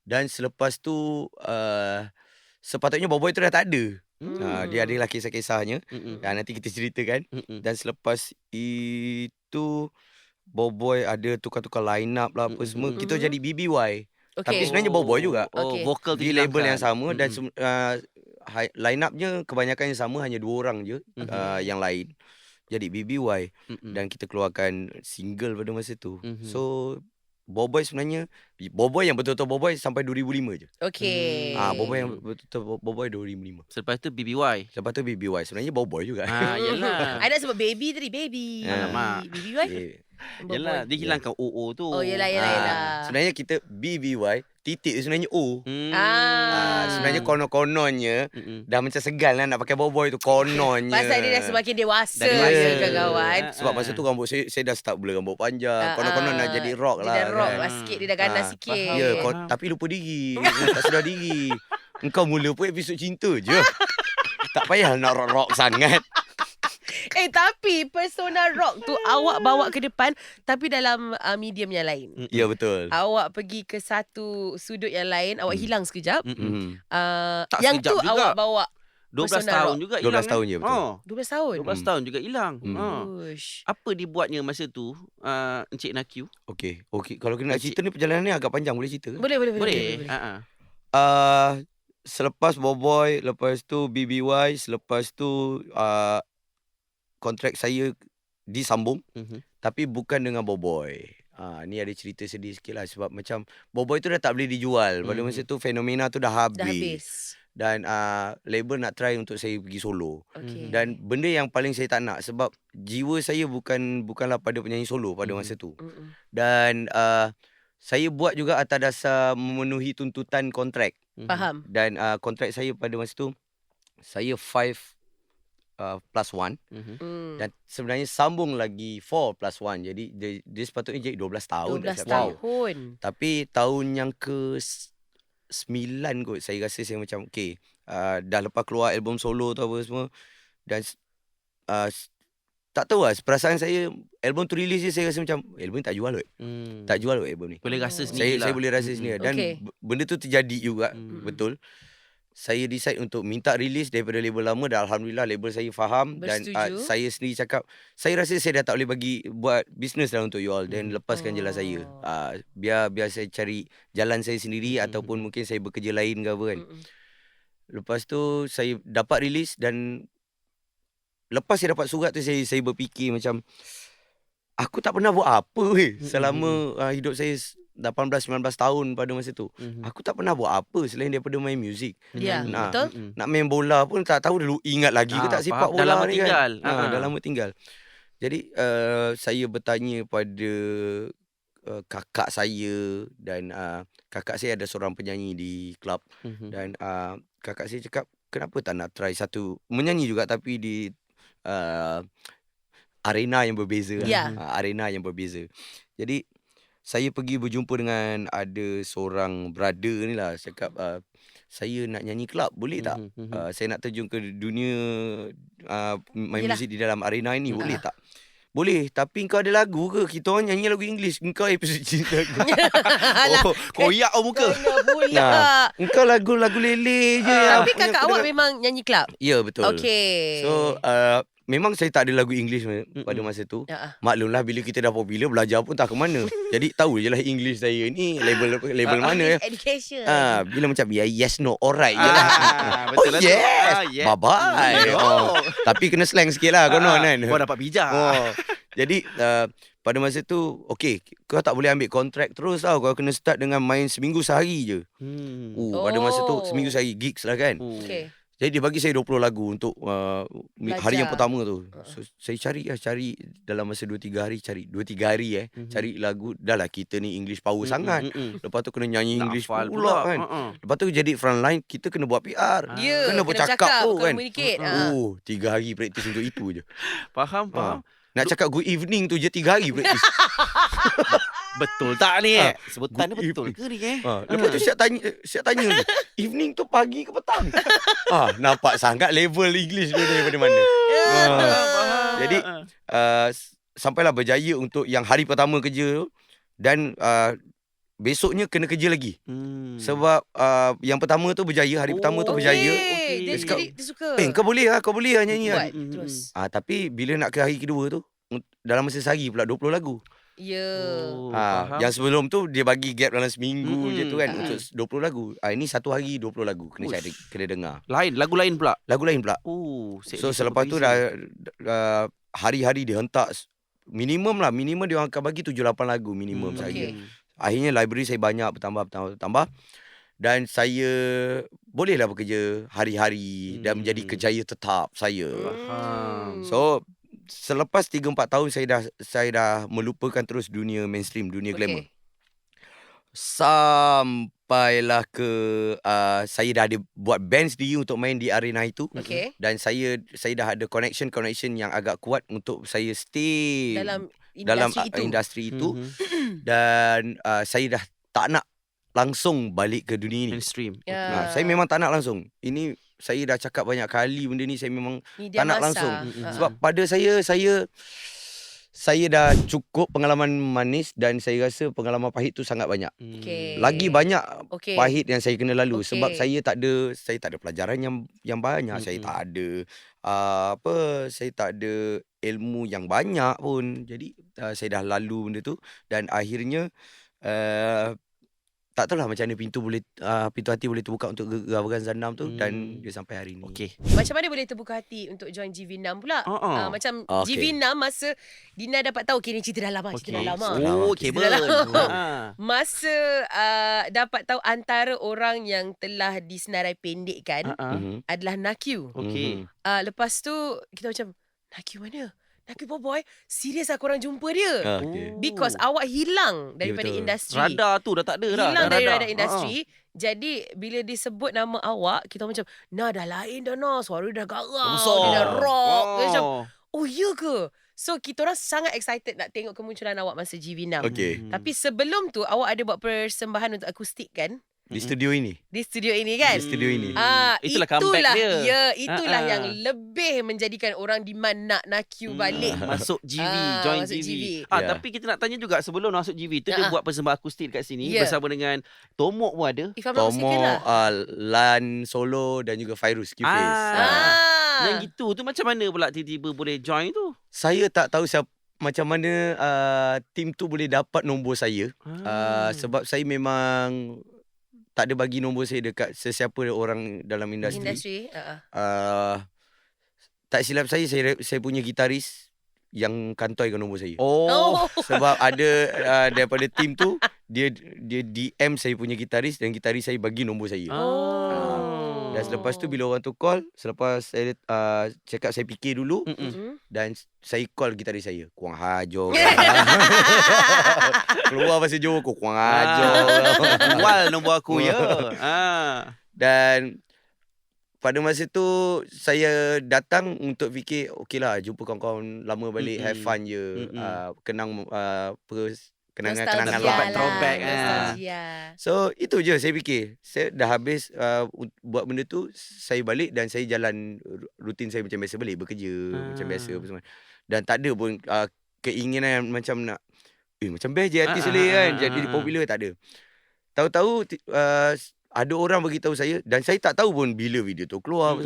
Dan selepas tu sepatutnya Boboy tu dah tak ada. Dia adalah kisah-kisahnya. Nanti kita ceritakan. Dan selepas itu Boboy ada tukar-tukar line up lah apa semua. Kita jadi BBY. Tapi sebenarnya Boboy juga. Vokal di label yang sama dan line up-nya kebanyakan yang sama, hanya 2 orang je yang lain. Jadi BBY dan kita keluarkan single pada masa tu. So Boboy sebenarnya Boboy yang betul-betul Boboy sampai 2005 je. Okey. Boboy yang betul-betul Boboy 2005. Selepas tu BBY. Lepas tu BBY sebenarnya Boboy juga. Yelah. I nak sebut baby tadi, baby. Alamak. BBY. Yelah, dia hilangkan OO tu. Yelah. Sebenarnya kita BBY, titik sebenarnya O. Sebenarnya konon-kononnya dah macam segan lah nak pakai Boboy tu, kononnya. Pasal dia dah semakin dewasa, kawan. Sebab masa tu rambut saya dah start blur rambut panjang. Konon-konon nak jadi rock lah. Dia dah rock kan. lah sikit, dia dah ganas sikit. Ya, tapi lupa diri. Tak sedar diri. Engkau mula pun episod cinta je. Tak payah nak rock-rock sangat. Tapi persona rock tu awak bawa ke depan tapi dalam medium yang lain. Ya, betul. Awak pergi ke satu sudut yang lain, awak hilang sekejap. Tak Yang sekejap tu juga. awak bawa 12 persona tahun rock. juga hilang. 12 tahun je, betul. 12 tahun. 12 tahun juga hilang. Ush. Apa dibuatnya masa tu, Encik Nakyu? Okey. Kalau kena nak cerita ni, perjalanan ni agak panjang. Boleh cerita ke? Boleh. Boleh. Selepas Boboy, lepas tu BBY, selepas tu kontrak saya disambung. Tapi bukan dengan Boboy. Ni ada cerita sedih sikit lah. Sebab macam Boboy tu dah tak boleh dijual. Pada masa tu fenomena tu dah habis. Dan label nak try untuk saya pergi solo. Dan benda yang paling saya tak nak, sebab jiwa saya bukanlah pada penyanyi solo pada masa tu. Dan saya buat juga atas dasar memenuhi tuntutan kontrak. Faham. Dan kontrak saya pada masa tu, saya 5+1. Dan sebenarnya sambung lagi 4+1. Jadi dia sepatutnya jadi 12 tahun. 12 tahun. Tapi tahun yang ke-9 kot, saya rasa saya macam dah lepas keluar album solo tu apa semua. Dan tak tahu lah, perasaan saya album tu release je, saya rasa macam album ni tak jual kot. Tak jual kot album ni. Boleh rasa sendiri lah. Saya boleh rasa sendiri. Dan benda tu terjadi juga. Betul. Saya decide untuk minta release daripada label lama. Dan Alhamdulillah label saya faham. Bersetuju. Dan saya sendiri cakap, saya rasa saya dah tak boleh buat bisnes lah untuk you all. Dan lepaskan je lah saya. Biar saya cari jalan saya sendiri. Ataupun mungkin saya bekerja lain ke apa kan. Lepas tu saya dapat release. Dan lepas saya dapat surat tu, saya berfikir macam, aku tak pernah buat apa selama hidup saya 18-19 tahun pada masa tu. Aku tak pernah buat apa selain daripada main muzik. Ya, betul. Nak main bola pun tak tahu dulu ingat lagi ke tak sepak bola dah lama ni tinggal. kan. Dah lama tinggal. Jadi saya bertanya pada kakak saya. Dan kakak saya ada seorang penyanyi di klub. Dan kakak saya cakap, kenapa tak nak try satu menyanyi juga tapi di arena yang berbeza. Arena yang berbeza. Jadi saya pergi berjumpa dengan ada seorang brother ni lah. Cakap, saya nak nyanyi kelab, boleh tak? Saya nak terjun ke dunia main muzik di dalam arena ini, boleh tak? Boleh, tapi kau ada lagu ke? Kita orang nyanyi lagu English. Engkau episod cinta aku. Koyak muka. Engkau lagu lele je. Tapi kakak awak memang nyanyi kelab? Ya, betul. Okay. So memang saya tak ada lagu English pada masa tu. Maklumlah bila kita dah popular, belajar pun tak ke mana. Jadi tahu je lah English saya ni label mana. Education. Bila macam yes, no, alright je lah. Betul lah. Yes, bye-bye. Tapi kena slang sikit lah konon kan. Kau dapat bijak. Jadi pada masa tu, kau tak boleh ambil kontrak terus tau. Kau kena start dengan main seminggu sehari je. Pada masa tu seminggu sehari gigs lah kan. Jadi dia bagi saya 20 lagu untuk hari yang pertama tu. So, saya cari dalam masa 2-3 hari. Cari lagu. Dah lah kita ni English power sangat. Lepas tu kena nyanyi English pula kan. Lepas tu jadi frontline, kita kena buat PR. Kena bercakap tu kan. 3 hari praktis untuk itu je. Faham. Nak cakap good evening tu je 3 hari praktis. Betul tak ni? Sebutan dia betul ke ni Lepas tu siap tanya ni, evening tu pagi ke petang? Nampak sangat level English dia daripada mana. Jadi sampailah berjaya untuk yang hari pertama kerja tu. Dan besoknya kena kerja lagi. Sebab yang pertama tu berjaya, hari pertama tu berjaya. Dia suka. Kau boleh lah nyanyi buat terus. Tapi bila nak ke hari kedua tu, dalam masa sehari pula 20 lagu. Yang sebelum tu dia bagi gap dalam seminggu je tu kan, untuk 20 lagu. Ini satu hari 20 lagu kena dengar. Lagu lain pula. So selepas tu dah hari-hari dia hentak minimum dia orang akan bagi 7-8 lagu minimum sehari. Akhirnya library saya banyak bertambah. Dan saya bolehlah bekerja hari-hari dan menjadi kerjaya tetap saya. So selepas 3-4 tahun saya dah melupakan terus dunia mainstream, dunia glamour. Sampailah ke saya dah ada buat band sendiri untuk main di arena itu. Dan saya dah ada connection yang agak kuat untuk saya stay dalam industri itu. Dan saya dah tak nak langsung balik ke dunia ini. Mainstream. Saya memang tak nak langsung. Ini saya dah cakap banyak kali benda ni, saya memang Media tak nak massa. langsung. Sebab pada saya dah cukup pengalaman manis dan saya rasa pengalaman pahit tu sangat banyak. Okay. Lagi banyak Okay. pahit yang saya kena lalu sebab Okay. saya tak ada pelajaran yang banyak. Saya tak ada saya tak ada ilmu yang banyak pun. Jadi saya dah lalu benda tu dan akhirnya tak tahulah macam mana pintu hati boleh terbuka untuk gegar Zandam tu dan dia sampai hari ni. Okey. Macam mana boleh terbuka hati untuk join GV6 pula? Macam Okay. GV6 masa Dina dapat tahu ni cerita dalam cerita dalam. Oh, Cerita kabel. dalam. Masa dapat tahu antara orang yang telah disenarai pendekkan adalah Nakyu. Okey. Lepas tu kita macam Nakyu mana? Nakyu boy, serius lah korang jumpa dia. Okay. Because awak hilang daripada betul. industri. Radar tu dah tak ada dah. Hilang dah dari radar. radar industri. Jadi bila disebut nama awak, kita macam dah lain dah suara dia dah garang, Besar. dia dah rock. Dia macam oh ya ke? So kita orang sangat excited nak tengok kemunculan awak masa GV6. Okay. Tapi sebelum tu awak ada buat persembahan untuk akustik kan? Di studio ini. Di studio ini kan? Di studio ini. Itulah comeback dia. Ya, itulah yang lebih menjadikan orang demand nak Nakyu balik. Masuk GV, join masuk GV. GV. Ya. Tapi kita nak tanya juga sebelum masuk GV tu dia buat persembahan akustik dekat sini bersama dengan Tomok pun ada. If I'm not mistaken Tomo, lah. Lan Solo dan juga Fairuz Kifis. Yang gitu tu macam mana pula tiba-tiba boleh join tu? Saya tak tahu macam mana tim tu boleh dapat nombor saya. Sebab saya memang tak ada bagi nombor saya dekat sesiapa orang dalam industri. Tak silap saya punya gitaris yang kantoi nombor saya. Oh. Sebab ada daripada tim tu dia DM saya punya gitaris dan gitaris saya bagi nombor saya. Dan selepas tu bila orang tu call, selepas saya cakap saya fikir dulu dan saya call gitaris saya. Kuang hajo. Keluar bahasa Johor kuang hajo. Wal nombor aku ya. Dan pada masa tu saya datang untuk fikir okeylah jumpa kawan-kawan lama balik, have fun je. Kenang kenangan-kenangan Nostalgia throwback. So itu je saya fikir. Saya dah habis buat benda tu, saya balik dan saya jalan rutin saya macam biasa balik bekerja macam biasa apa semua. Dan tak ada pun keinginan macam nak macam best je artis boleh kan jadi popular, tak ada. Tahu-tahu ada orang beritahu saya dan saya tak tahu pun bila video tu keluar.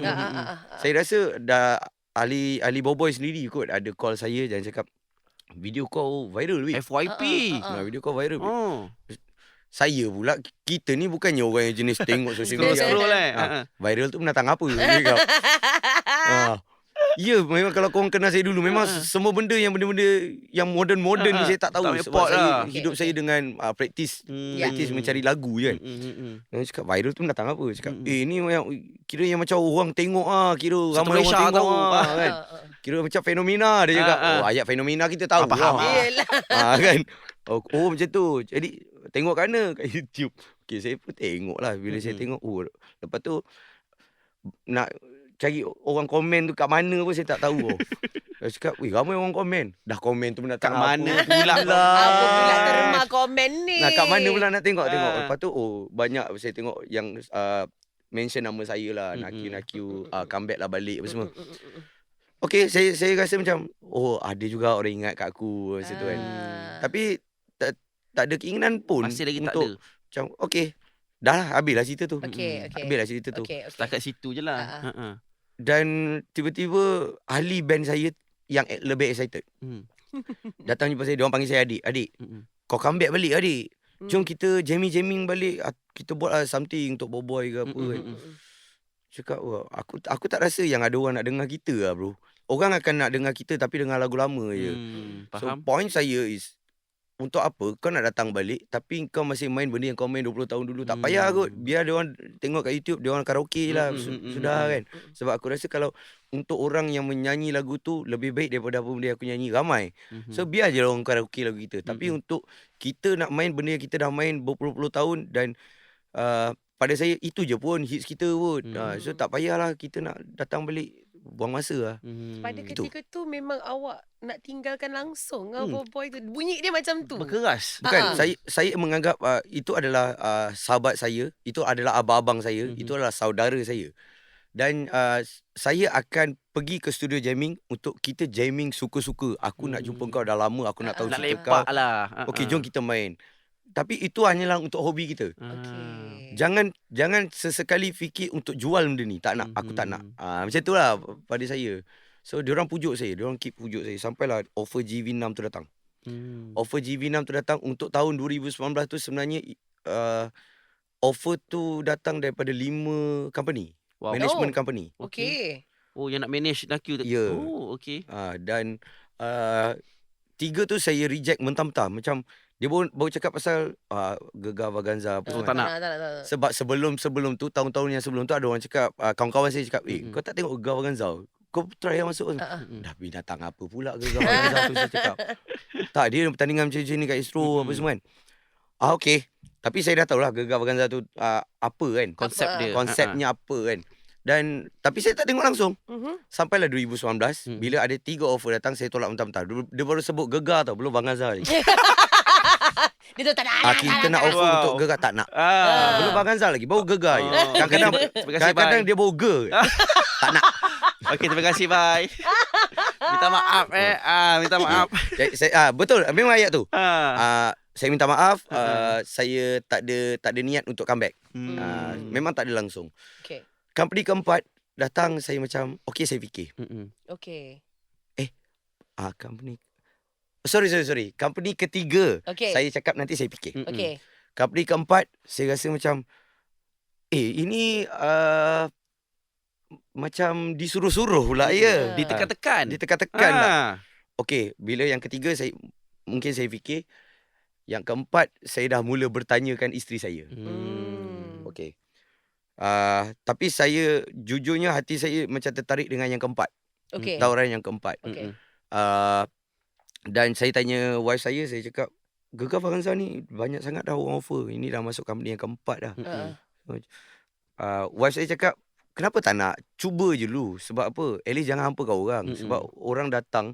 Saya rasa dah ahli Boboy sendiri kot ada call saya dan cakap video kau viral weh. FYP. Video kau viral. Saya pula, kita ni bukannya orang yang jenis tengok social media. Scroll Viral tu menatang apa? Ya, memang kalau korang kenal saya dulu, memang semua benda yang moden ni saya tak tahu. Sebab saya hidup saya dengan praktis mencari lagu je kan. Dan cakap viral tu menatang apa? Cakap ni yang kira yang macam orang tengok kira ramai orang tengok kan. Kira macam fenomena dia cakap. Ayat fenomena kita tahu. Faham. Kan. Oh macam tu. Jadi tengok kat mana? Kat YouTube. Okay, saya pun tengok lah. Bila saya tengok, lepas tu nak cari orang komen tu kat mana pun saya tak tahu. Saya cakap, ramai orang komen. Dah komen tu nak Kat tak mana pula. Apa pula terma komen ni? Nah, kat mana pula nak tengok. Lepas tu banyak saya tengok yang mention nama saya lah. Nakyu comeback lah balik apa semua. Okay, saya rasa macam ada juga orang ingat kat aku masa tu kan. Tapi tak ada keinginan pun masih lagi untuk tak ada. macam dah lah, habislah cerita tu. Habislah cerita tu. Setakat situ je lah. Dan tiba-tiba ahli band saya yang lebih excited datang jumpa saya. Diorang panggil saya adik. Kau comeback balik adik. Jom kita jamming balik. Kita buat something untuk Boboy ke apa kan. Cakap aku tak rasa yang ada orang nak dengar kita lah bro. Orang akan nak dengar kita tapi dengar lagu lama je. So point saya is, untuk apa kau nak datang balik tapi kau masih main benda yang kau main 20 tahun dulu. Tak payah kot. Biar dia orang tengok kat YouTube, dia orang karaoke lah. Sudah kan. Sebab aku rasa kalau untuk orang yang menyanyi lagu tu lebih baik daripada apa benda aku nyanyi ramai. So biar je orang karaoke lagu kita. Tapi untuk kita nak main benda yang kita dah main berpuluh-puluh tahun dan pada saya itu je pun hits kita pun. So tak payahlah kita nak datang balik buang masa lah. Pada ketika tu memang awak nak tinggalkan langsung Boboy tu. Bunyi dia macam tu. Berkeras. Bukan, saya menganggap itu adalah sahabat saya, itu adalah abang-abang saya, itu adalah saudara saya. Dan saya akan pergi ke studio jamming untuk kita jamming suka-suka. Aku nak jumpa kau dah lama, aku nak tahu Nak cerita kau. lepak lah. Okey, jom kita main. Tapi itu hanyalah untuk hobi kita. Okay. Jangan sesekali fikir untuk jual benda ni. Tak nak, aku tak nak. Macam itulah pada saya. So diorang pujuk saya, diorang keep pujuk saya sampailah offer GV6 tu datang. Offer GV6 tu datang untuk tahun 2019 tu sebenarnya offer tu datang daripada 5 company. Wow. Management company. Okay. Oh, yang nak manage NAQ tu. Ya. Oh, okay. Dan 3 tu saya reject mentah-mentah. Macam dia baru cakap pasal Gegar Vaganza apa semua. tak nak. Sebab sebelum tu, tahun-tahun yang sebelum tu ada orang cakap, kawan-kawan saya cakap, kau tak tengok Gegar Vaganza? Kau try yang masuk. Dah binatang apa pula Gegar Vaganza tu, saya cakap. Tak, dia pertandingan macam ni kat Astro apa semua kan. Okay. Tapi saya dah tahulah Gegar Vaganza tu apa kan. Konsepnya apa kan. Dan tapi saya tak tengok langsung. Sampailah 2019 bila ada 3 offer datang, saya tolak mentah-mentah. Dia baru sebut Gegar tau, belum Vaganza lagi. Dia tu tak nak. Kita nak offer untuk Gegar, tak nak. Belum Vaganza lagi, baru Gegar je. Kadang-kadang dia baru tak nak. Okey, terima kasih, bye. Minta maaf minta maaf. Betul, memang ayat tu. Saya minta maaf, saya tak ada niat untuk comeback. Memang tak ada langsung. Okay. Company keempat datang, saya macam okey, saya fikir. Okay. Company Sorry. Company ketiga, saya cakap nanti saya fikir. Okay. Company keempat, saya rasa macam ini macam disuruh-suruh pula ya. Ditekan-tekan lah. Okey, bila yang ketiga mungkin saya fikir. Yang keempat, saya dah mula bertanyakan isteri saya. Okey. Tapi saya jujurnya hati saya macam tertarik dengan yang keempat. Okay. Tawaran yang keempat. Okay. Dan saya tanya wife saya cakap, Gegar Vaganza ni banyak sangat dah orang offer. Ini dah masuk company yang keempat dah. Wife saya cakap, kenapa tak nak? Cuba je dulu. Sebab apa? At least jangan hampa kau orang. Sebab orang datang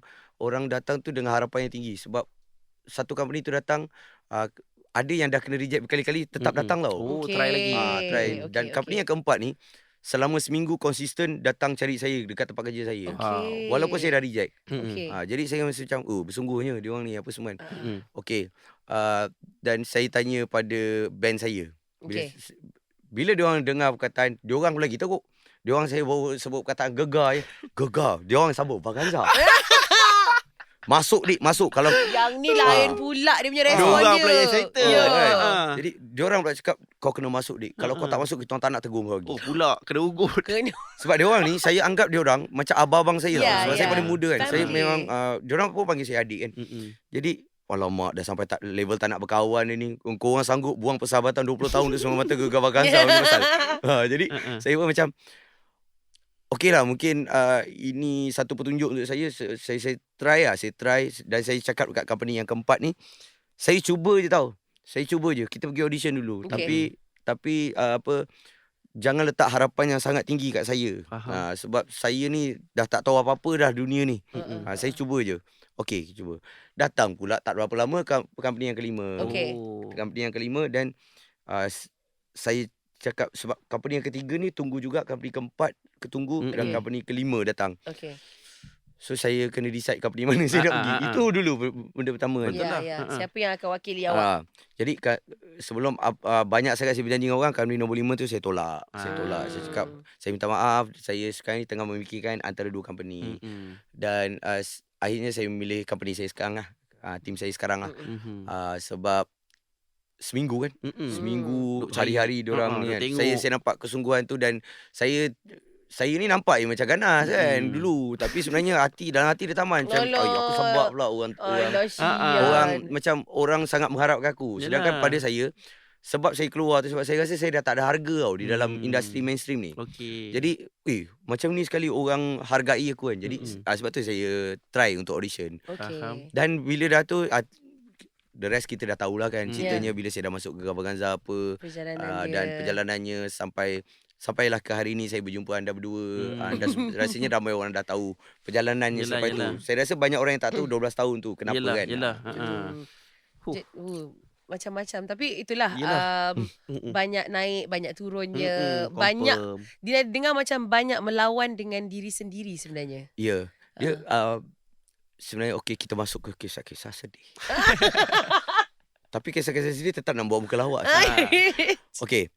tu dengan harapan yang tinggi. Sebab satu company tu datang, ada yang dah kena reject berkali-kali, tetap datang tau. Oh, try lagi. Try. Dan company yang keempat ni, selama seminggu konsisten datang cari saya dekat tempat kerja saya. Walaupun saya dah reject. Jadi saya mesti macam, bersungguhnya dia orang ni apa semua kan. Okey. Dan saya tanya pada band saya. Bila dia orang dengar perkataan, dia orang lagi teruk. Dia orang saya baru sebut perkataan Gegar je. Gegar. Dia orang sambut Vaganza. Masuk. Kalau yang ni lain pula dia punya respon dia. Diorang pula yang excited. Jadi diorang pula cakap, kau kena masuk dik. Kalau kau tak masuk, kita tak nak tegur kau lagi. Oh pula kena ugut. Sebab diorang ni, saya anggap diorang macam abang-abang saya tau. Sebab saya paling muda kan. Saya memang diorang pun panggil saya adik kan. Jadi alamak, dah sampai level tak nak berkawan ni. Kau orang sanggup buang persahabatan 20 tahun untuk semua mata Gegar Vaganza. Jadi saya pun macam, okey lah, mungkin ini satu petunjuk untuk saya. Saya try lah. Saya try dan saya cakap dekat company yang keempat ni, saya cuba je tau. Kita pergi audition dulu. Tapi jangan letak harapan yang sangat tinggi kat saya. Sebab saya ni dah tak tahu apa-apa dah dunia ni. Saya cuba je. Okey, cuba. Datang pula tak berapa lama company yang kelima. Company yang kelima dan saya cakap sebab company yang ketiga ni tunggu juga, company keempat ketunggu dan company kelima datang. So saya kena decide company mana saya nak pergi. Itu dulu benda pertama. Betul lah. Siapa yang akan wakili awak? Jadi sebelum banyak saya berjanji dengan orang, company nombor 5 tu saya tolak. Saya cakap, saya minta maaf, saya sekarang ni tengah memikirkan antara 2 company. Dan akhirnya saya memilih company saya sekarang lah. Tim saya sekarang lah. Sebab seminggu kan. Seminggu hari-hari diorang ni kan. Saya nampak kesungguhan tu dan saya ni nampak macam ganas kan dulu, tapi sebenarnya dalam hati dia taman macam aku sebab pula orang macam orang sangat mengharapkan aku. Sedangkan pada saya, sebab saya keluar tu, sebab saya rasa saya dah tak ada harga tau di dalam industri mainstream ni. Jadi macam ni sekali orang hargai aku kan. Jadi sebab tu saya try untuk audition. Dan bila dah tu the rest kita dah tahulah kan ceritanya. Bila saya dah masuk Gegar Vaganza apa dan perjalanannya sampailah ke hari ni saya berjumpa anda berdua. Anda rasanya ramai orang dah tahu perjalanannya sampai tu. Saya rasa banyak orang yang tak tahu 12 tahun tu kenapa kan. macam-macam. Tapi itulah banyak naik, banyak turunnya, Confirm. banyak dia dengar macam banyak melawan dengan diri sendiri sebenarnya. Ya. Dia sebenarnya kita masuk ke kisah-kisah sedih. Tapi kisah-kisah sedih tetap nak buat muka lawak. Okey.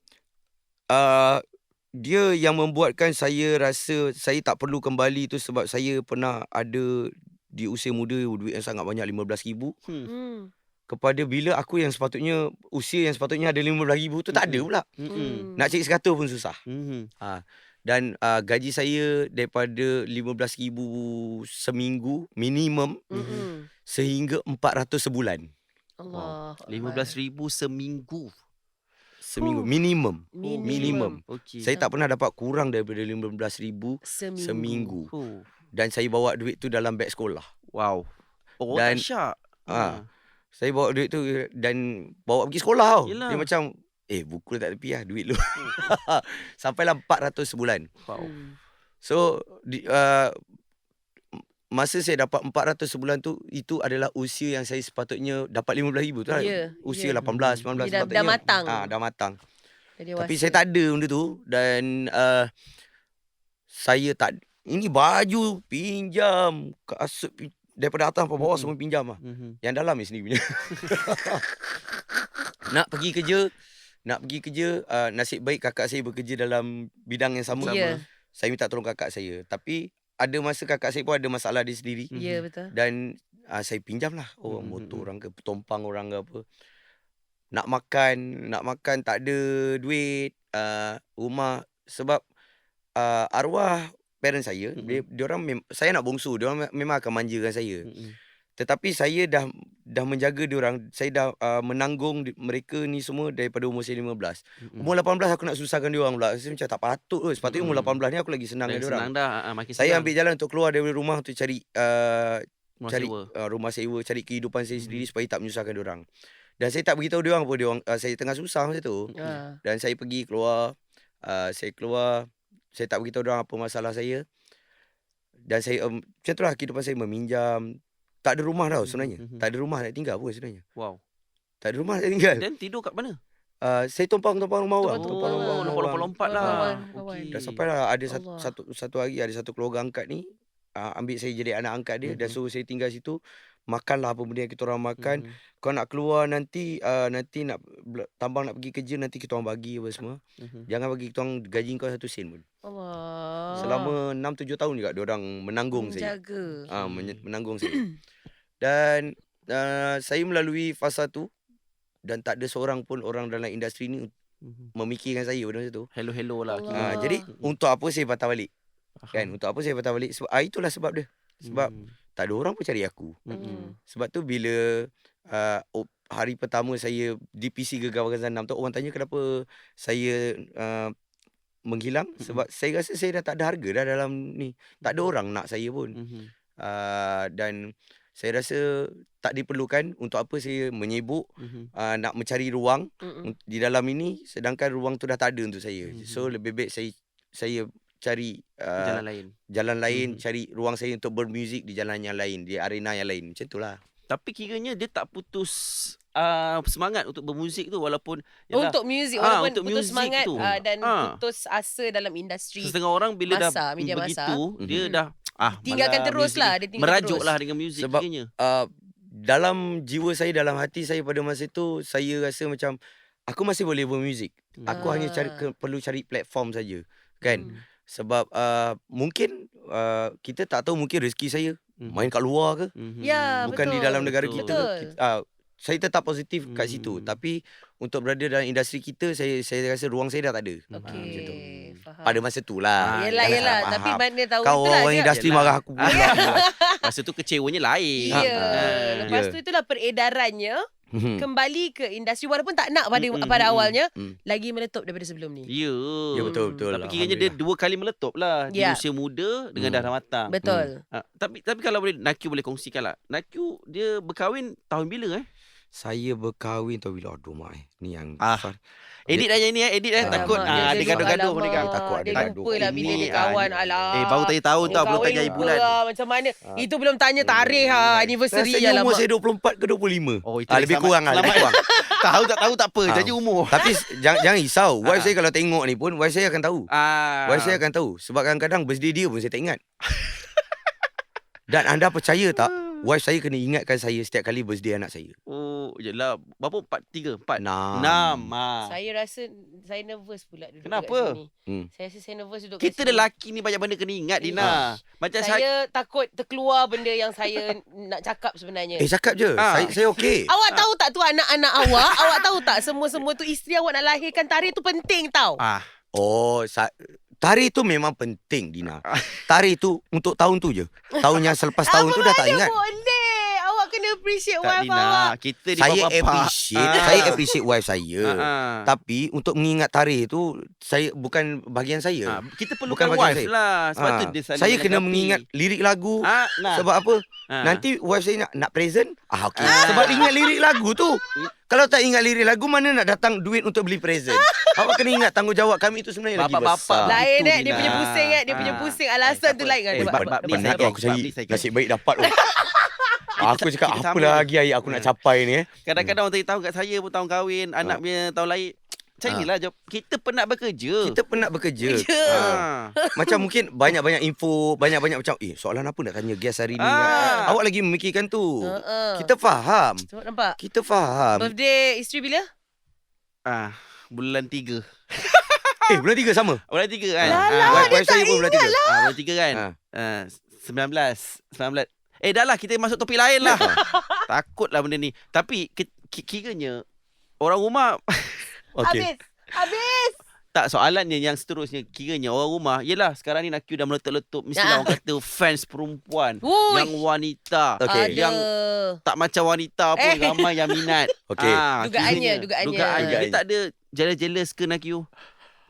Dia yang membuatkan saya rasa saya tak perlu kembali tu sebab saya pernah ada di usia muda duit yang sangat banyak, 15,000. Kepada bila aku yang sepatutnya usia yang sepatutnya ada 15,000 tu tak ada pula. Nak cari 100 pun susah. Dan gaji saya daripada 15,000 seminggu minimum sehingga 400 sebulan. Allah. 15,000 seminggu. Seminggu minimum. Okey. Saya tak pernah dapat kurang daripada 15,000 seminggu. Dan saya bawa duit tu dalam beg sekolah. Wow. Oh, Dan dahsyat. saya bawa duit tu dan bawa pergi sekolah tau. Yelah. Dia macam buku tak tepi lah duit lu. Sampailah 400 sebulan. Wow. So masa saya dapat 400 sebulan tu, itu adalah usia yang saya sepatutnya dapat 15,000 tu lah. Usia 18, 19 dah sepatutnya. matang. Dah matang. Dewasa. Tapi saya tak ada benda tu. Dan saya tak, ini baju pinjam, kasut daripada atas sampai bawah semua pinjam lah. Yang dalam ni sendiri punya. Nak pergi kerja, nasib baik kakak saya bekerja dalam bidang yang sama. Saya minta tolong kakak saya. Tapi ada masa kakak saya pun ada masalah dia sendiri. Ya, betul. Dan saya pinjam lah orang motor orang ke, tompang orang ke apa. Nak makan tak ada duit. Rumah sebab arwah parents saya, dia orang saya nak bongsu, dia orang memang akan manjakan saya. Tetapi saya dah menjaga dia orang. Saya dah menanggung mereka ni semua daripada umur saya 15. Umur 18 aku nak susahkan dia orang pula. Saya macam tak patut tu. Sepatutnya umur 18 ni aku lagi senang dengan dia orang. Senang dah, makin saya senang. ambil jalan untuk keluar dari rumah untuk cari Rumah rumah sewa, cari kehidupan saya sendiri supaya tak menyusahkan dia orang. Dan saya tak beritahu dia orang apa dia orang saya tengah susah masa tu. Dan saya pergi keluar, saya tak beritahu dia orang apa masalah saya. Dan saya macam tu lah kehidupan saya, meminjam. Tak ada rumah tau sebenarnya. Tak ada rumah nak tinggal pun sebenarnya. Wow. Tak ada rumah nak tinggal. Dan tidur kat mana? Saya tumpang rumah orang. Lompat-lompat lah. Dah sampai lah ada satu hari ada satu keluarga angkat ni ambil saya jadi anak angkat dia dan suruh saya tinggal situ. Makanlah apa benda yang kita orang makan. Kau nak keluar nanti nak tambang nak pergi kerja, nanti kita orang bagi apa semua. Jangan bagi kita orang gaji kau 1 sen pun. Allah. Selama 6-7 tahun juga dia orang menanggung saya. Menanggung saya. Dan saya melalui fasa tu dan tak ada seorang pun orang dalam industri ni memikirkan saya pada masa tu. Hello lah. Jadi untuk apa saya patah balik? Kan, untuk apa saya patah balik? Sebab itulah sebab dia. Sebab tak ada orang pun cari aku. Sebab tu bila hari pertama saya di PC Gegar Zanam tu, orang tanya kenapa saya menghilang. Sebab saya rasa saya dah tak ada harga dah dalam ni. Tak ada orang nak saya pun. Dan saya rasa tak diperlukan. Untuk apa saya menyibuk nak mencari ruang di dalam ini, sedangkan ruang tu dah tak ada untuk saya. So lebih baik saya cari jalan lain, cari ruang saya untuk bermuzik di jalan yang lain, di arena yang lain. Macam itulah. Tapi kiranya dia tak putus semangat untuk bermuzik tu, walaupun untuk muzik walaupun untuk putus semangat tu. Dan putus asa dalam industri. Setengah orang bila media begitu dia dah tinggalkan terus lah, dia tinggalkan merajuk terus lah dengan muzik. Sebab kiranya dalam jiwa saya, dalam hati saya pada masa itu, saya rasa macam aku masih boleh bermuzik. Aku hanya perlu cari platform saja, kan? Sebab mungkin kita tak tahu, mungkin rezeki saya main kat luar ke, bukan betul, di dalam negara betul. kita ke. Saya tetap positif kat situ. Tapi untuk berada dalam industri kita, saya rasa ruang saya dah tak ada. Okey, tu. faham. Pada masa tu lah. Yelah. Tapi mana tahu kau itulah orang industri marah aku pula. masa tu kecewanya lain. Lepas tu itulah peredarannya kembali ke industri, walaupun tak nak pada awalnya, lagi meletup daripada sebelum ni. Ya, betul. Tapi kiranya dia 2 kali meletup lah. Di usia muda dengan dah matang. Betul. Tapi kalau boleh, Nakyu boleh kongsikan lah. Nakyu dia berkahwin tahun bila Saya berkahwin tahu bila aduh mak ni yang Edit dah yang ni edit dah takut dia gaduh-gaduh mereka. Takut ada gaduh. Lupa lah bila dia kawan. Alah. Baru tanya tahu tau belum tanya hari bulan. Macam mana? Itu belum tanya tarikh anniversary Saya umur alamak. saya 24 ke 25. Oh, itu lebih kurang lah. Lebih kurang. Tahu tak apa, janji umur. Tapi jangan risau. Wife saya kalau tengok ni pun wife saya akan tahu. Wife saya akan tahu. Sebab kadang-kadang birthday dia pun saya tak ingat. Dan anda percaya tak, wife saya kena ingatkan saya setiap kali birthday anak saya. Oh, yelah. Berapa? 4, 3, 4? 6. Saya rasa saya nervous pula duduk Kenapa? kat sini. Saya rasa saya nervous duduk Kita kat sini. lelaki ni banyak benda kena ingat, Dina. Macam Saya takut terkeluar benda yang saya nak cakap sebenarnya. Cakap je. Saya okey. Awak tahu tak tu anak-anak awak? Awak tahu tak semua-semua tu isteri awak nak lahirkan tarikh tu penting tau. Oh, tarikh tu memang penting, Dina. Tarikh tu untuk tahun tu je. Tahun yang selepas tahun tu dah tak ingat. Boleh. Awak kena appreciate tak, wife Dina. awak. Kita di Saya bapa. saya appreciate wife saya. Tapi untuk mengingat tarikh tu saya bukan bahagian saya. Kita perlukan Bukan bagian wife saya. lah. Sebab tu dia saya kena mengingat lirik lagu. Sebab apa? Nanti wife saya nak present. Okey. Sebab ingat lirik lagu tu. Kalau tak ingat lirik lagu, mana nak datang duit untuk beli present? Awak kena ingat tanggungjawab kami itu sebenarnya lagi besar. Lain dia punya pusing Dia punya pusing alasan tu lain kan. Penat aku cari nasib baik dapat. Aku cakap apa lagi ayat aku nak capai ni. Kadang-kadang orang tahu kat saya pun tahun kahwin, anak punya tahun lahir. Macam inilah jawab. Kita penat bekerja. Macam mungkin banyak-banyak info, banyak-banyak macam soalan apa nak tanya guest hari ni. Awak lagi memikirkan tu. Kita faham. Nampak? Kita faham. Birthday isteri bila? Bulan 3. Bulan 3 sama? Bulan 3 kan? Wife saya pun bulan 3. Bulan 3 kan? 19. Dah lah kita masuk topik lain lah. Takutlah benda ni. Tapi kiranya orang rumah Habis. Tak, soalannya yang seterusnya kiranya orang rumah, yelah sekarang ni Nakyu dah meletup-letup. Mestilah orang kata fans perempuan yang wanita, yang tak macam wanita pun ramai yang minat. Dugaannya. Dia tak ada jealous ke Nakyu?